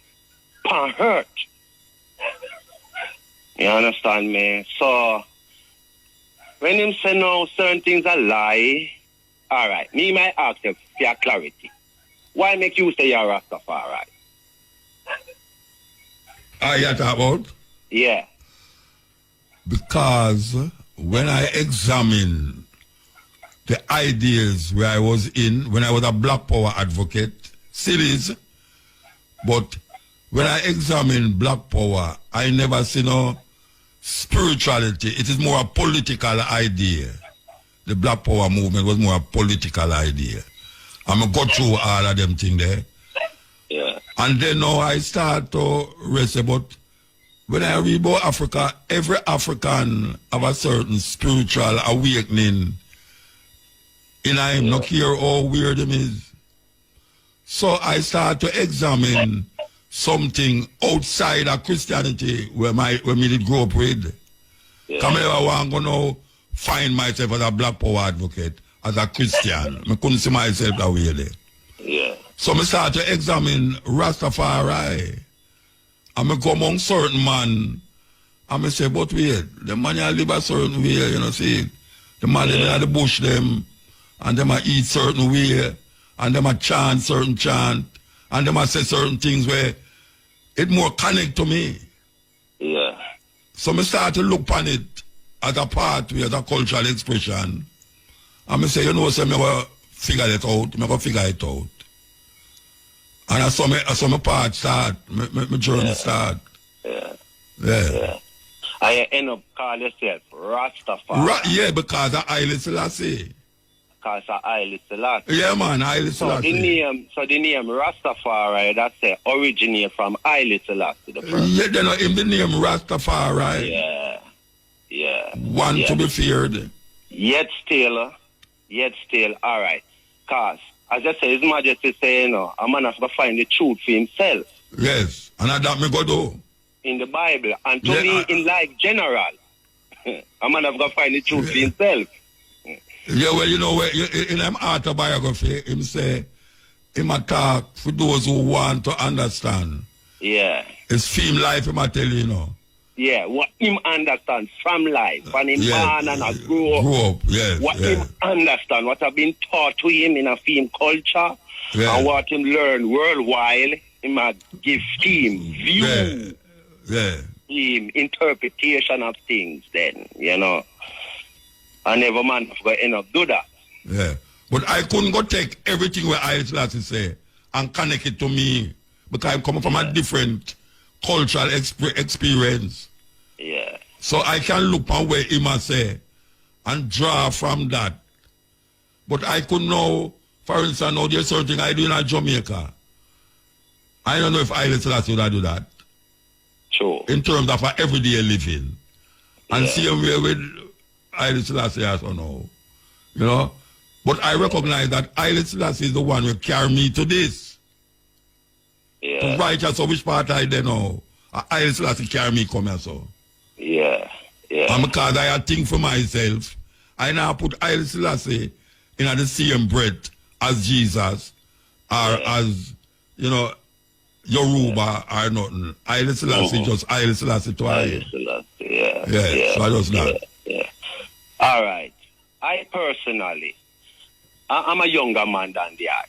[SPEAKER 3] pan hurt. You understand me? So, when him say no, certain things are lie, all right, me might ask them for clarity. Why make you say you're Rastafari?
[SPEAKER 1] You talk about?
[SPEAKER 3] Yeah.
[SPEAKER 1] Because when I examine the ideas where I was in, when I was a Black Power advocate, still is, but when I examine Black Power, I never see no spirituality. It is more a political idea. The Black Power movement was more a political idea. I'm going to go through all of them things there.
[SPEAKER 3] Yeah.
[SPEAKER 1] And then now I start to rest about, when I read about Africa, every African have a certain spiritual awakening. And I'm not care how weird them is. So I start to examine something outside of Christianity where me did grow up with.
[SPEAKER 3] Yeah.
[SPEAKER 1] Come here, I want to now find myself as a Black Power advocate, as a Christian. I couldn't see myself that way there.
[SPEAKER 3] Yeah.
[SPEAKER 1] So I start to examine Rastafari. And I go among certain man, and I say, but wait, the man you live a certain way, you know, see, the man in the bush them, and them a eat certain way, and them a chant certain chant, and them a say certain things where it more connect to me.
[SPEAKER 3] Yeah.
[SPEAKER 1] So I start to look upon it as a pathway, as a cultural expression. And I say, you know, so I'm going to figure it out. I'm going to figure it out. And I saw my part start, my journey start. Yeah.
[SPEAKER 3] I end up calling yourself Rastafari.
[SPEAKER 1] Yeah, because of Haile Selassie.
[SPEAKER 3] Because of Haile Selassie.
[SPEAKER 1] Yeah, man, Haile Selassie.
[SPEAKER 3] So the name Rastafari, that's originate from Haile Selassie the first.
[SPEAKER 1] Yeah, then in the name Rastafari.
[SPEAKER 3] Yeah.
[SPEAKER 1] One to be feared.
[SPEAKER 3] Yet still, all right. Because, as I say, His Majesty say, a man has to find the truth for himself.
[SPEAKER 1] Yes, and that me go do.
[SPEAKER 3] In the Bible. And to me, in life general, a man has to find the truth for himself.
[SPEAKER 1] Yeah, well, you know, in his autobiography, him say, him a talk for those who want to understand.
[SPEAKER 3] Yeah.
[SPEAKER 1] It's film life, him a tell you,
[SPEAKER 3] Yeah, what him understand from life, when him born and grow up.
[SPEAKER 1] Yes,
[SPEAKER 3] what him understand, what have been taught to him in a film culture, and what him learn worldwide, him a give him view, him interpretation of things then, And every man have got end up do that.
[SPEAKER 1] Yeah. But I couldn't go take everything where Haile Selassie say and connect it to me because I'm coming from a different cultural experience.
[SPEAKER 3] Yeah.
[SPEAKER 1] So I can look on where he must say and draw from that. But I could know, for instance, now there's something I do in Jamaica. I don't know if Haile Selassie would do that.
[SPEAKER 3] Sure.
[SPEAKER 1] In terms of our everyday living. And see where with Haile Selassie also know. But I recognize that Haile Selassie is the one who carry me to this.
[SPEAKER 3] Yeah.
[SPEAKER 1] To righteous, so which part I don't know. Haile Selassie carry me come here, so.
[SPEAKER 3] Yeah.
[SPEAKER 1] And because I think for myself, I now put Haile Selassie in the same breath as Jesus or as, Yoruba or nothing. Haile Selassie just Haile Selassie to
[SPEAKER 3] Haile Selassie,
[SPEAKER 1] so I just not.
[SPEAKER 3] Yeah. All right. I personally, I'm a younger man than the art.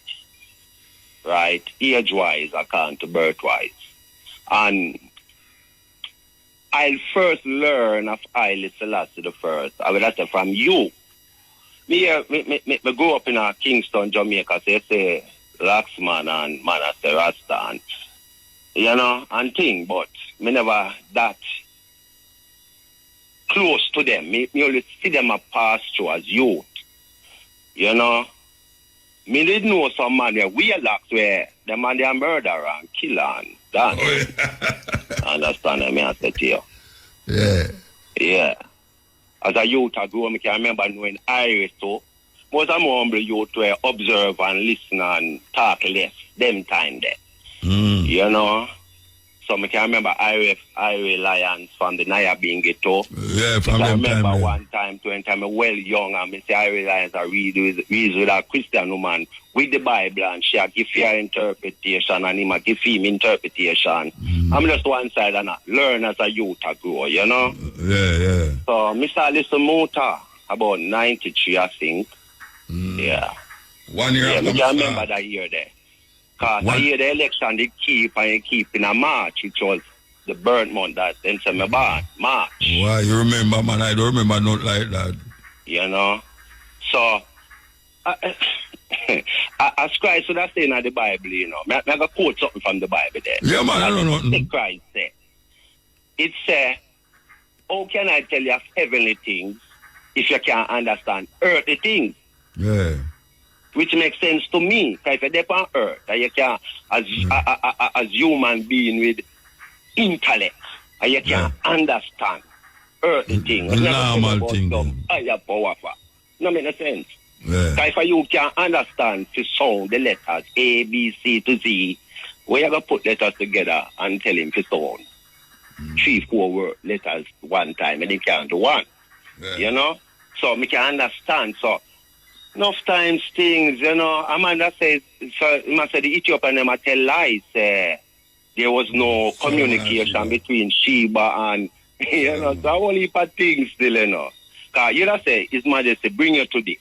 [SPEAKER 3] Right? Age-wise, I can't birth-wise. And I'll first learn of Haile Selassie the first. I will say from you. Me grew up in Kingston, Jamaica, so you say Laxman and man I say Rasta and and thing, but me never that close to them. Me only see them a pass through as youth. Me did know some man there, we locks where the man they are murderer and killer and done. Understand me, I said to you. Yeah. As a youth I grew up, I can remember knowing Irish too. Most of my humble youth were observe and listen and talk less them time there. So I can remember Irish Lions from the Naya being ghetto.
[SPEAKER 1] Yeah, from
[SPEAKER 3] I
[SPEAKER 1] them
[SPEAKER 3] remember
[SPEAKER 1] time.
[SPEAKER 3] one time, when I was well young, and I say Irish Lions are read with a Christian woman with the Bible, and she give her interpretation, and him give him interpretation. I'm just one side and I learn as a youth I grow,
[SPEAKER 1] Yeah.
[SPEAKER 3] So Mr. Listen Muta, about 93, I think. Yeah.
[SPEAKER 1] 1 year
[SPEAKER 3] I can remember that year there. Because I hear the election, they keep in a March, which was the birth month that then say me born, March.
[SPEAKER 1] Why, you remember, man? I don't remember not like that.
[SPEAKER 3] So, as Christ would have said in the Bible, I have a quote something from the Bible there.
[SPEAKER 1] Yeah, man, I don't know.
[SPEAKER 3] Christ said, it says, how can I tell you of heavenly things if you can't understand earthly things?
[SPEAKER 1] Yeah.
[SPEAKER 3] Which makes sense to me. Because if you're on earth, you can, as human being with intellect, and you can understand earthly things.
[SPEAKER 1] Normal thing.
[SPEAKER 3] Higher powerful. No make no sense.
[SPEAKER 1] Yeah.
[SPEAKER 3] Because if you can understand to sound the letters A, B, C to Z, where you going to put letters together and tell him to sound 3-4 word letters one time and he can't do one.
[SPEAKER 1] Yeah.
[SPEAKER 3] So me can understand. So enough times things, Amanda says, so the Ethiopian them tell lies. There was no communication between Sheba and, so a whole heap of things still, Because you say, His Majesty, bring you to this.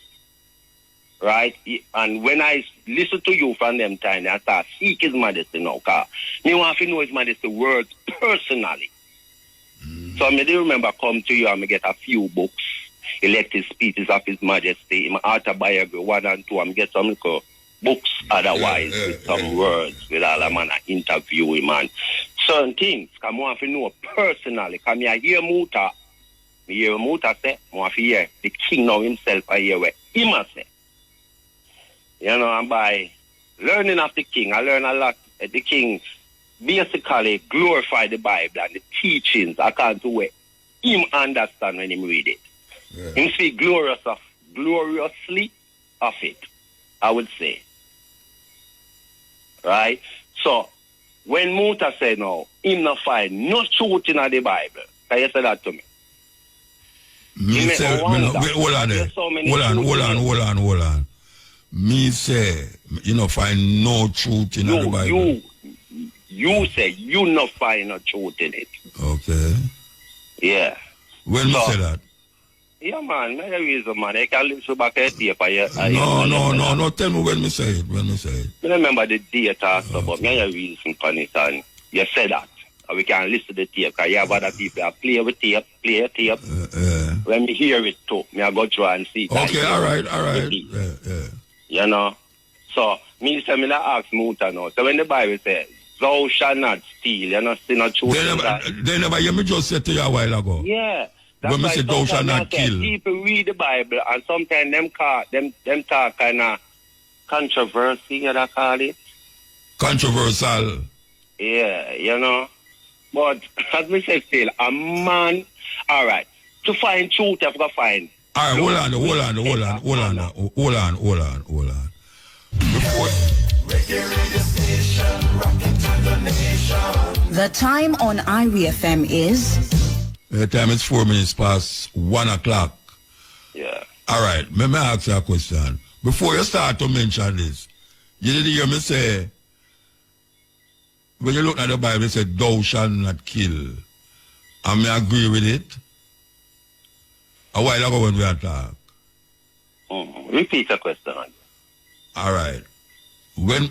[SPEAKER 3] Right? And when I listen to you from them time, I start seek His Majesty now. Because me want to know His Majesty words personally. So I do remember come to you and me get a few books. Elected speeches of His Majesty, my autobiography 1 and 2, I'm get some little
[SPEAKER 4] books otherwise with some words, with all a man interview him and certain things. Come on, if you know personally, come here, hear Muta. Me hear Muta say, I want to hear the king now himself, I hear what he must say. You know, and by learning of the king, I learn a lot. The king basically glorify the Bible and the teachings according to what him understand when him read it. Yeah. Him speak gloriously of it, I would say. Right? So, when Muta said no, him not find no truth in the Bible. Can you say that to me?
[SPEAKER 1] Me say, hold on. Me say, you know, find no truth in the Bible.
[SPEAKER 4] You say you not find no truth in it.
[SPEAKER 1] Okay.
[SPEAKER 4] Yeah.
[SPEAKER 1] When you say that?
[SPEAKER 4] Yeah, man. Maybe reason, man. I can listen back at the tape.
[SPEAKER 1] No. Tell me when me say it.
[SPEAKER 4] I remember the date also, but maybe reason for it, and you said that. And we can listen to the tape, because you have other people that play a tape. When me hear it too, me I go through and see.
[SPEAKER 1] Okay, all right.
[SPEAKER 4] Yeah. You know? So, me say me not ask Muta now. So when the Bible says, thou shalt not steal, you know, still not truth.
[SPEAKER 1] They never hear me just say to you a while ago.
[SPEAKER 4] Yeah.
[SPEAKER 1] When me say thou shalt not kill.
[SPEAKER 4] People read the Bible and sometimes them talk kind of controversy, you know, call it.
[SPEAKER 1] Controversial.
[SPEAKER 4] Yeah, you know. But as me say still, a man, all right, to find truth, I've got to find.
[SPEAKER 1] All right, hold on.
[SPEAKER 5] The time on Irie FM is?
[SPEAKER 1] The time is 4 minutes past 1 o'clock.
[SPEAKER 4] Yeah.
[SPEAKER 1] All right, let me ask you a question. Before you start to mention this, you did hear me say, when you look at the Bible, it said, thou shalt not kill. And me agree with it. A while ago when we talk.
[SPEAKER 4] Repeat the question.
[SPEAKER 1] All right. When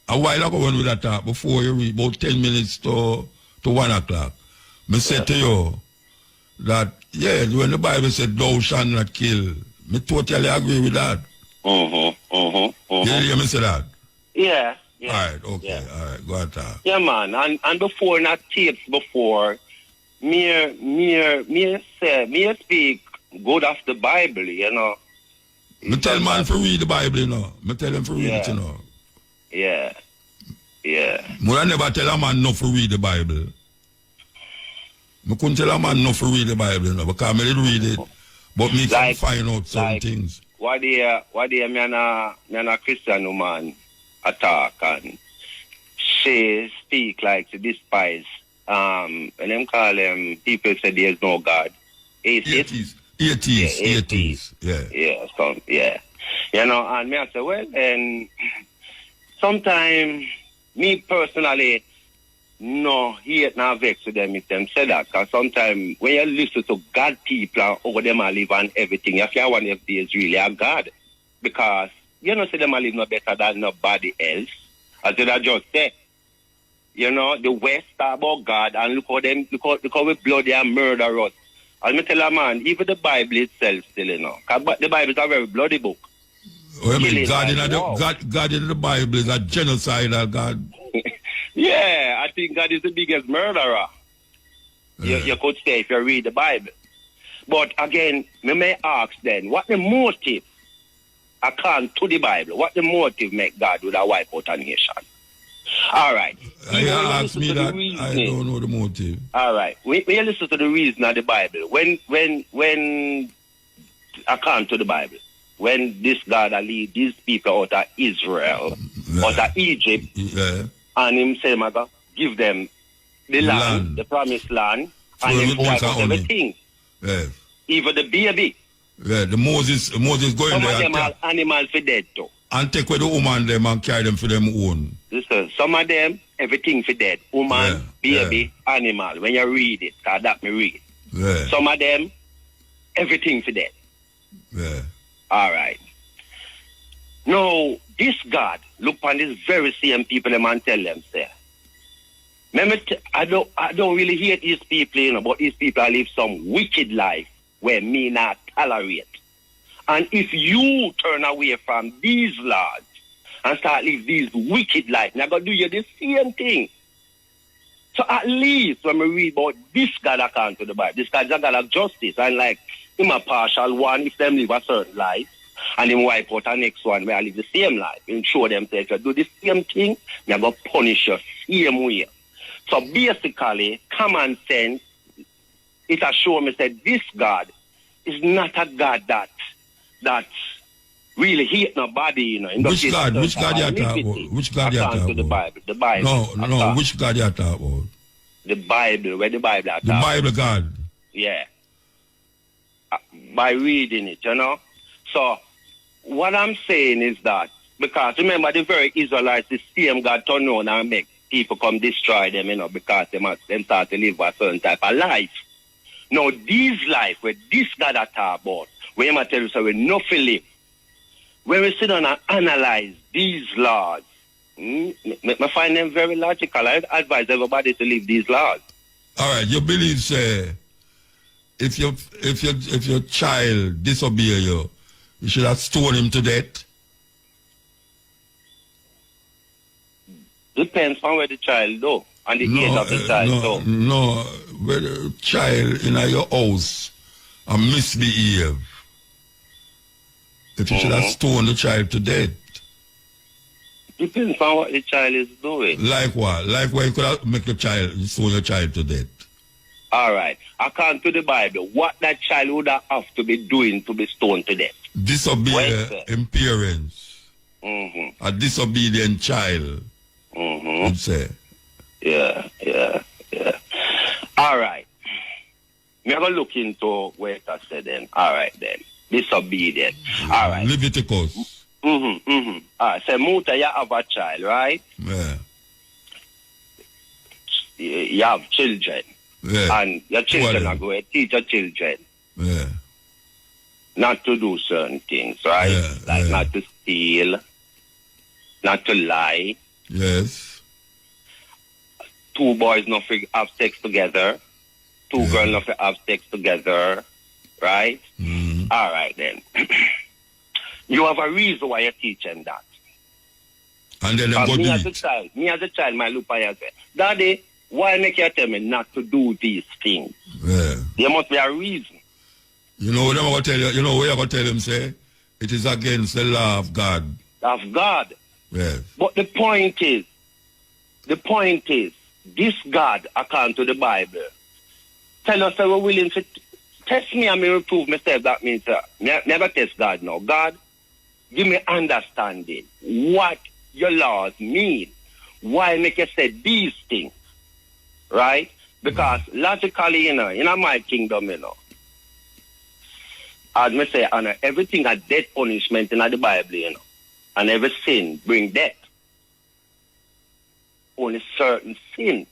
[SPEAKER 1] a while ago when we talk, before you read about 10 minutes to 1 o'clock, me said to you that, yeah, when the Bible said, thou shalt not kill, me totally agree with that. You hear me say that?
[SPEAKER 4] Yeah.
[SPEAKER 1] All right, okay, yeah. All right, go ahead, talk.
[SPEAKER 4] Yeah, man, and before, not tapes before, me speak good of the Bible, you know.
[SPEAKER 1] Me tell man to read the Bible, you know. Me tell him to read it, you know.
[SPEAKER 4] Yeah.
[SPEAKER 1] I never tell a man not to read the Bible. I couldn't tell a man not to read the Bible, you know, because I did read it, but me can find out some things.
[SPEAKER 4] Why me and a Christian woman attack and she speak like to despise and them call them people say there's no God. Atheists. Yeah. So you know, and me I say, well, and sometimes me personally no hate now vex with them if them say that, because sometimes when you listen to God people and over them and live and everything, you feel one if there is really a God, because you know, say them live no better than nobody else. As I just said, you know, the West talk about God and look how we bloody and murder us. As me tell a man, even the Bible itself still, you know, because the Bible is a very bloody book.
[SPEAKER 1] Well, I mean, God in the Bible is a genocidal God.
[SPEAKER 4] Yeah, I think God is the biggest murderer. You could say if you read the Bible. But again, me may ask then, what the motive? According to the Bible, what the motive make God would wipe out a nation? All right.
[SPEAKER 1] You ask me that, I don't know the motive.
[SPEAKER 4] All right. We listen to the reason of the Bible. When according to the Bible, when this God lead these people out of Israel, out of Egypt, and him say, "Mother, give them the land, the promised land, and him wipe out everything, even the baby."
[SPEAKER 1] Yeah, the Moses going
[SPEAKER 4] some
[SPEAKER 1] there.
[SPEAKER 4] Some of them are animals for dead too.
[SPEAKER 1] And take away the woman them and carry them for them own.
[SPEAKER 4] Listen, some of them, everything for dead. Woman, baby, animal. When you read it, because that me read.
[SPEAKER 1] Yeah.
[SPEAKER 4] Some of them, everything for dead.
[SPEAKER 1] Yeah.
[SPEAKER 4] All right. Now, this God, look on this very same people them and tell them, say, I don't really hate these people, you know, but these people live some wicked life where me not tolerate. And if you turn away from these laws, and start live these wicked life. Now, God do you the same thing. So at least when we read about this God account to the Bible, this God is a God of justice, and like him a partial one, if them live a certain life, and him wipe out the next one where I live the same life, and show them that if you do the same thing, you're going to punish you same way. So basically, common sense, it has shown me that this God is not a God that really hate nobody, you know.
[SPEAKER 1] Which God you talk about? Which God you talk about?
[SPEAKER 4] The Bible.
[SPEAKER 1] No, which God you talk about?
[SPEAKER 4] The Bible, where the Bible are
[SPEAKER 1] The Bible God.
[SPEAKER 4] Yeah. By reading it, you know. So, what I'm saying is that, because remember the very Israelites, the same God turn on and make people come destroy them, you know, because them start to live a certain type of life. Now, this life, where this God I talk about, where you might tell you, so we're not to live. When we sit down and analyze these laws, I find them very logical. I advise everybody to live these laws.
[SPEAKER 1] All right, you believe, say, if your child disobey you, you should have stoned him to death?
[SPEAKER 4] Depends on where the child go and the age of the child.
[SPEAKER 1] No, where the child in your house and misbehave. If you should have stoned the child to death.
[SPEAKER 4] Depends on what the child is doing.
[SPEAKER 1] Like what? Like why you could have make stone your child to death.
[SPEAKER 4] All right. According to the Bible, what that child would have to be doing to be stoned to death?
[SPEAKER 1] Disobey in parents. A disobedient child. Would say.
[SPEAKER 4] Yeah. All right. Me have a look into where it has said then. All right then. Disobedient. All right.
[SPEAKER 1] Leviticus.
[SPEAKER 4] All right. So, Muta, you have a child, right?
[SPEAKER 1] Yeah.
[SPEAKER 4] You have children.
[SPEAKER 1] Yeah.
[SPEAKER 4] And your children are going to teach your children.
[SPEAKER 1] Yeah.
[SPEAKER 4] Not to do certain things, right?
[SPEAKER 1] Yeah,
[SPEAKER 4] like not to steal, not to lie.
[SPEAKER 1] Yes.
[SPEAKER 4] Two boys not to have sex together. Two girls not to have sex together. Right? All right, then. You have a reason why you're teaching that.
[SPEAKER 1] And then go
[SPEAKER 4] me
[SPEAKER 1] do
[SPEAKER 4] as
[SPEAKER 1] it.
[SPEAKER 4] Me as a child, my look and say, Daddy, why make you tell me not to do these things?
[SPEAKER 1] Yeah.
[SPEAKER 4] There must be a reason.
[SPEAKER 1] You know what I'm going to tell you? You know what you're going to tell him, say? It is against the law of God.
[SPEAKER 4] Of God.
[SPEAKER 1] Yes.
[SPEAKER 4] But the point is, this God, according to the Bible, tell us that we're willing to test me and me reprove myself. That means never test God now. God, give me understanding what your laws mean. Why make you say these things? Right? Because logically, you know, in my kingdom, you know, as me say, and everything has death punishment in the Bible, you know, and every sin bring death. Only certain sin.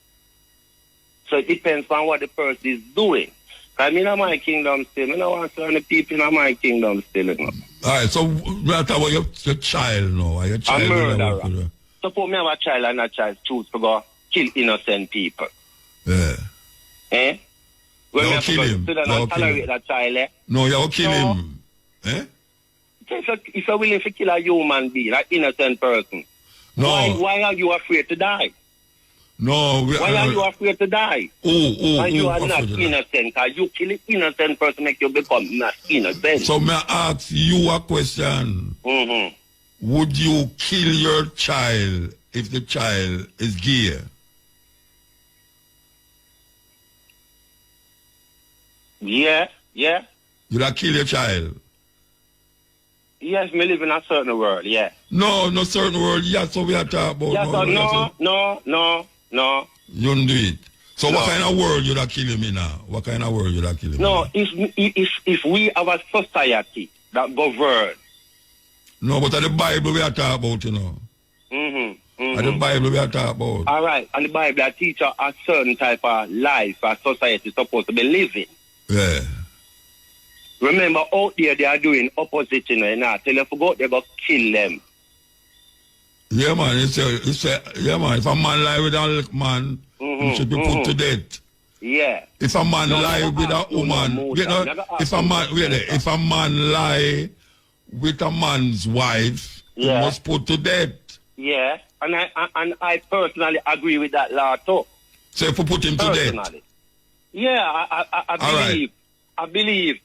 [SPEAKER 4] So it depends on what the person is doing. I mean, in my kingdom still, I don't want certain people in my kingdom still, you know.
[SPEAKER 1] All right, so we're talking about your child now. Your child
[SPEAKER 4] a murderer. Suppose me have a child and a child choose to go kill innocent people.
[SPEAKER 1] Yeah.
[SPEAKER 4] Eh? When
[SPEAKER 1] you kill him.
[SPEAKER 4] Not tolerate that child, eh?
[SPEAKER 1] No, you kill him. Eh?
[SPEAKER 4] If you're willing to kill a human being, an innocent person,
[SPEAKER 1] no.
[SPEAKER 4] Why are you afraid to die?
[SPEAKER 1] No.
[SPEAKER 4] Why are you afraid to die? And you are not innocent, because you kill an innocent person, make you become not innocent.
[SPEAKER 1] So may I ask you a question? Would you kill your child if the child is gay?
[SPEAKER 4] Yeah.
[SPEAKER 1] You'd have kill your child?
[SPEAKER 4] Yes, me live in a certain world, yeah.
[SPEAKER 1] No certain world, yes, so we are talking about.
[SPEAKER 4] Yes, no.
[SPEAKER 1] You don't do it. So what kind of world you'd have kill him in now? What kind of world you'd have kill him
[SPEAKER 4] in? If we have a society that governs.
[SPEAKER 1] No, but at the Bible we are talking about, you know. At the Bible we are talking about.
[SPEAKER 4] All right, and the Bible that teach a certain type of life a society is supposed to be living.
[SPEAKER 1] Yeah.
[SPEAKER 4] Remember, out there they are doing opposite, you know, now. Tell them forgot they go kill them.
[SPEAKER 1] Yeah, man. It's man. If a man lie with a man, he should be put to death.
[SPEAKER 4] Yeah.
[SPEAKER 1] If a man lie with a woman, if a man lie with a man's wife, he must put to death.
[SPEAKER 4] Yeah, and I personally agree with that law too.
[SPEAKER 1] So if we put him to death.
[SPEAKER 4] Personally. Yeah, I believe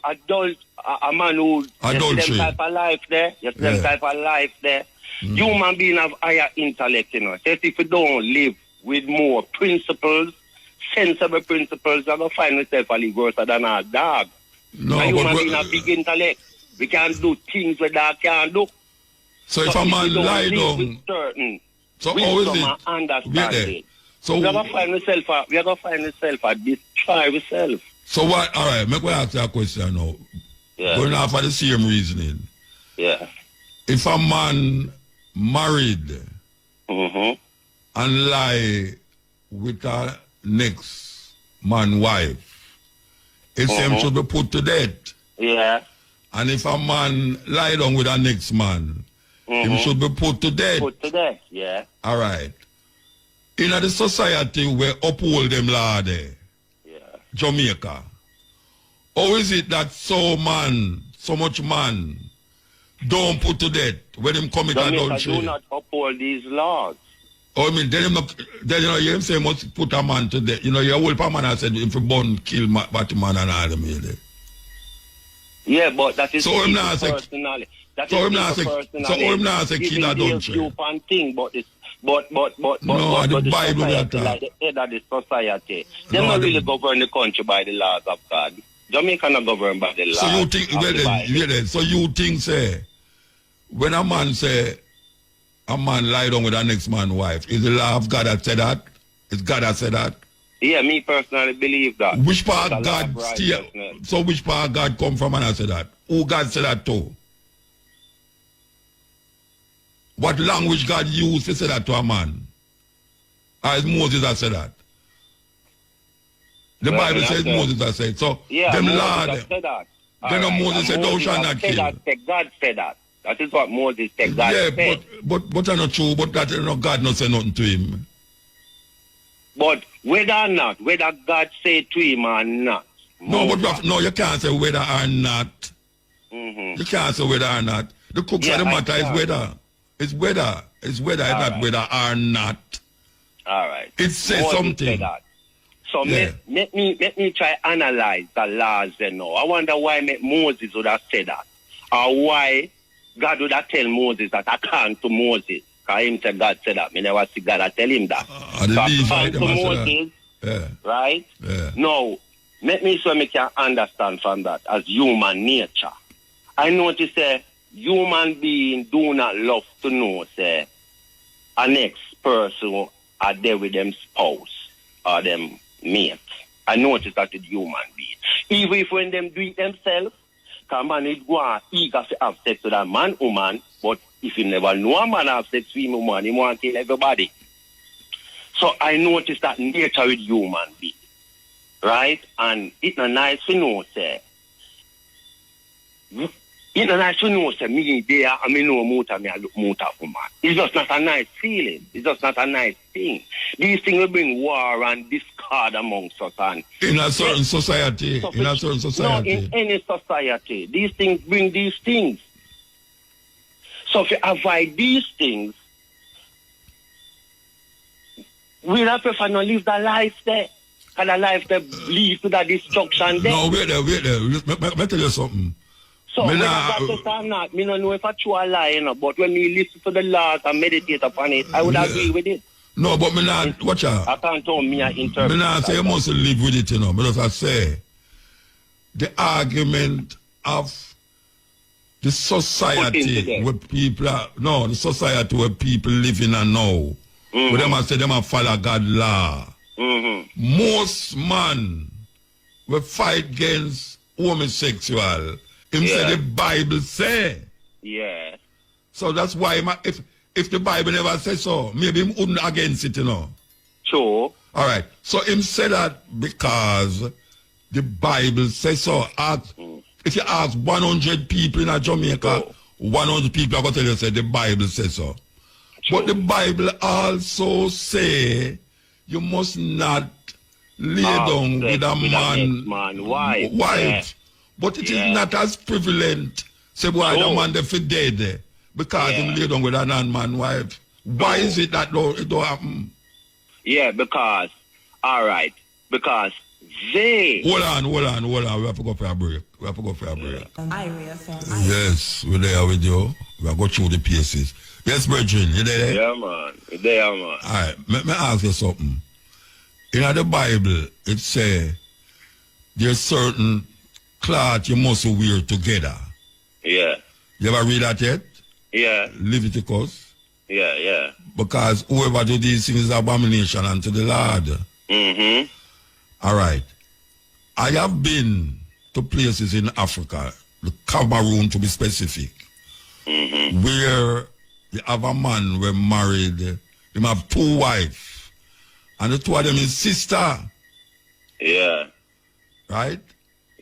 [SPEAKER 4] adult a man who
[SPEAKER 1] Adultery.
[SPEAKER 4] them type of life there, them type of life there. Human being have higher intellect, you know. So if you don't live with more principles, sensible principles, you're gonna find yourself a live worse than a dog.
[SPEAKER 1] No,
[SPEAKER 4] a human
[SPEAKER 1] but
[SPEAKER 4] being have big intellect. We can do things that dog can't do.
[SPEAKER 1] so if a man lie down, so how is it?
[SPEAKER 4] Understanding.
[SPEAKER 1] So
[SPEAKER 4] we are gonna find yourself a destroy yourself.
[SPEAKER 1] So what? All right, make me ask you a question now.
[SPEAKER 4] Yeah.
[SPEAKER 1] Going off of the same reasoning.
[SPEAKER 4] Yeah.
[SPEAKER 1] If a man married and lie with a next man wife, it's him should be put to death.
[SPEAKER 4] Yeah.
[SPEAKER 1] And if a man lie down with a next man, him should be put to death.
[SPEAKER 4] Put to death, yeah.
[SPEAKER 1] All right. In the society where uphold them law there, Jamaica, how is it that so much man don't put to death when him commit adultery?
[SPEAKER 4] Jamaica do not uphold these laws.
[SPEAKER 1] Oh, I mean, then you know, you say must put a man to death. You know, your whole man has said if you born kill Batman and all them.
[SPEAKER 4] Yeah, but that is
[SPEAKER 1] so him not
[SPEAKER 4] personally.
[SPEAKER 1] That so him not say kill adultery.
[SPEAKER 4] But
[SPEAKER 1] the Bible
[SPEAKER 4] society, like the head of the society, they don't really govern the country by the laws of God. Jamaica not governed by the laws.
[SPEAKER 1] So you think so you think say when a man lie down with a next man's wife, is the law of God that said that? Is God that said that?
[SPEAKER 4] Yeah, me personally believe that.
[SPEAKER 1] Which part of God so which part of God come from and I said that? Who God said that to? What language God used to say that to a man? As Moses has said that. The Bible says Moses has said. So them Lord. Then Moses said, thou shalt not kill.
[SPEAKER 4] God said that. That is what Moses said. God said.
[SPEAKER 1] But that's not true. But that God not say nothing to him.
[SPEAKER 4] But whether God say to him or not.
[SPEAKER 1] No, you can't say whether or not. You can't say whether or not. The crux of the matter is whether. It's whether. It's not whether or not.
[SPEAKER 4] All right.
[SPEAKER 1] It says something.
[SPEAKER 4] So let me try analyze the laws then now. I wonder why Moses would have said that. Or why God would have tell Moses that I can't to Moses. Because him said God said that. Me never see God tell him that. I to Moses, right?
[SPEAKER 1] Yeah.
[SPEAKER 4] Now, let me so I can understand from that as human nature. I notice human beings do not love to know say a next person are there with them spouse or them mate. I notice that it's human being. Even if when them do it themselves, because man is go eager to have sex with a man, woman, but if you never know a man have sex with a woman, he want to kill everybody. So I notice that nature with human being. Right? And it's not nice to know, say. It's not nice to know, say, me there, I mean, no motor, me I look motor for man. It's just not a nice feeling. It's just not a nice thing. These things will bring war and discord amongst us. And
[SPEAKER 1] in a certain society.
[SPEAKER 4] No, in any society. These things bring these things. So if you avoid these things, we'll prefer not live the life there. And the life that leads to the destruction there.
[SPEAKER 1] No, wait there. Let me tell you something.
[SPEAKER 4] So, whether that's or not, I don't know if I true a lie, but when we listen to the laws and meditate upon it, I would agree with it.
[SPEAKER 1] No, but me not, watch out.
[SPEAKER 4] I can't tell me I interpret.
[SPEAKER 1] Me not say you must live with it, because I say, the argument of the society where people are, the society where people live in and now, where them say them follow God law. Most man will fight against homosexual. Him say the Bible say.
[SPEAKER 4] Yeah.
[SPEAKER 1] So that's why if the Bible never says so, maybe him wouldn't against it,
[SPEAKER 4] Sure.
[SPEAKER 1] All right. So him say that because the Bible says so. If you ask 100 people in Jamaica, 100 people are going to tell you say the Bible says so. True. But the Bible also say you must not lay down with a man
[SPEAKER 4] wife.
[SPEAKER 1] Yeah. But it is not as prevalent. Say, boy, the man they fit dead. because him lay down with a non-man wife. Why is it that it don't happen?
[SPEAKER 4] Yeah, because, all right, because they...
[SPEAKER 1] Hold on. We have to go for a break. Yes, we're there with you. We are going through the pieces. Yes, Bridget, you there?
[SPEAKER 4] Yeah, man. You there, man.
[SPEAKER 1] All right, let me ask you something. In the Bible, it says there's certain cloth you must wear together.
[SPEAKER 4] Yeah.
[SPEAKER 1] You ever read that yet?
[SPEAKER 4] Yeah.
[SPEAKER 1] Leviticus?
[SPEAKER 4] Yeah.
[SPEAKER 1] Because whoever do these things is abomination unto the Lord.
[SPEAKER 4] Mm-hmm.
[SPEAKER 1] All right. I have been to places in Africa, the Cameroon to be specific, where you have a man who married, him have 2 wives, and the 2 of them is sister.
[SPEAKER 4] Yeah.
[SPEAKER 1] Right?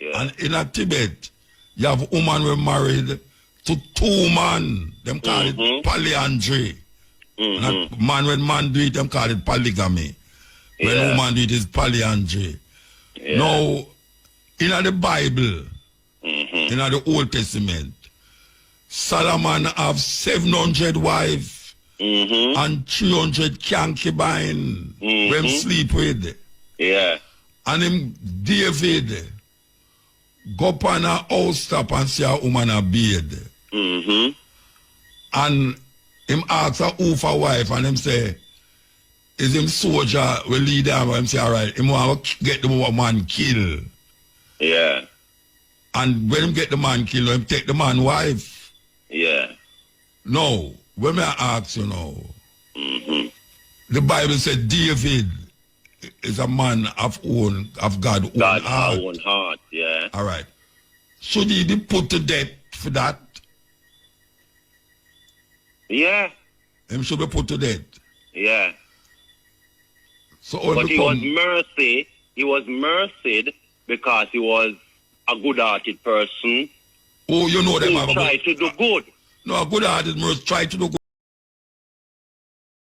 [SPEAKER 4] Yeah.
[SPEAKER 1] And in a Tibet, you have a woman who married to 2 men. Them call it polyandry. And a man, when man do it, them call it polygamy. When woman do it, is polyandry.
[SPEAKER 4] Yeah.
[SPEAKER 1] Now, in the Bible, in the Old Testament, Solomon have 700 wives and 300 concubines who him sleep with.
[SPEAKER 4] Yeah.
[SPEAKER 1] And him, David, go up on a house top and see a woman a bed. And him ask a who for wife and him say, is him soldier will lead him? And him say, all right, him want to get the woman killed.
[SPEAKER 4] Yeah.
[SPEAKER 1] And when him get the man killed, him take the man wife.
[SPEAKER 4] Yeah.
[SPEAKER 1] No, when I ask you now, the Bible said David is a man of God own heart.
[SPEAKER 4] Yeah.
[SPEAKER 1] All right. Should he be put to death for that?
[SPEAKER 4] Yeah.
[SPEAKER 1] Him should be put to death.
[SPEAKER 4] Yeah.
[SPEAKER 1] So
[SPEAKER 4] but he was mercy. He was mercied because he was a good-hearted person.
[SPEAKER 1] Oh, you know them.
[SPEAKER 4] Who tried to do good.
[SPEAKER 1] No, a good-hearted person try to do good.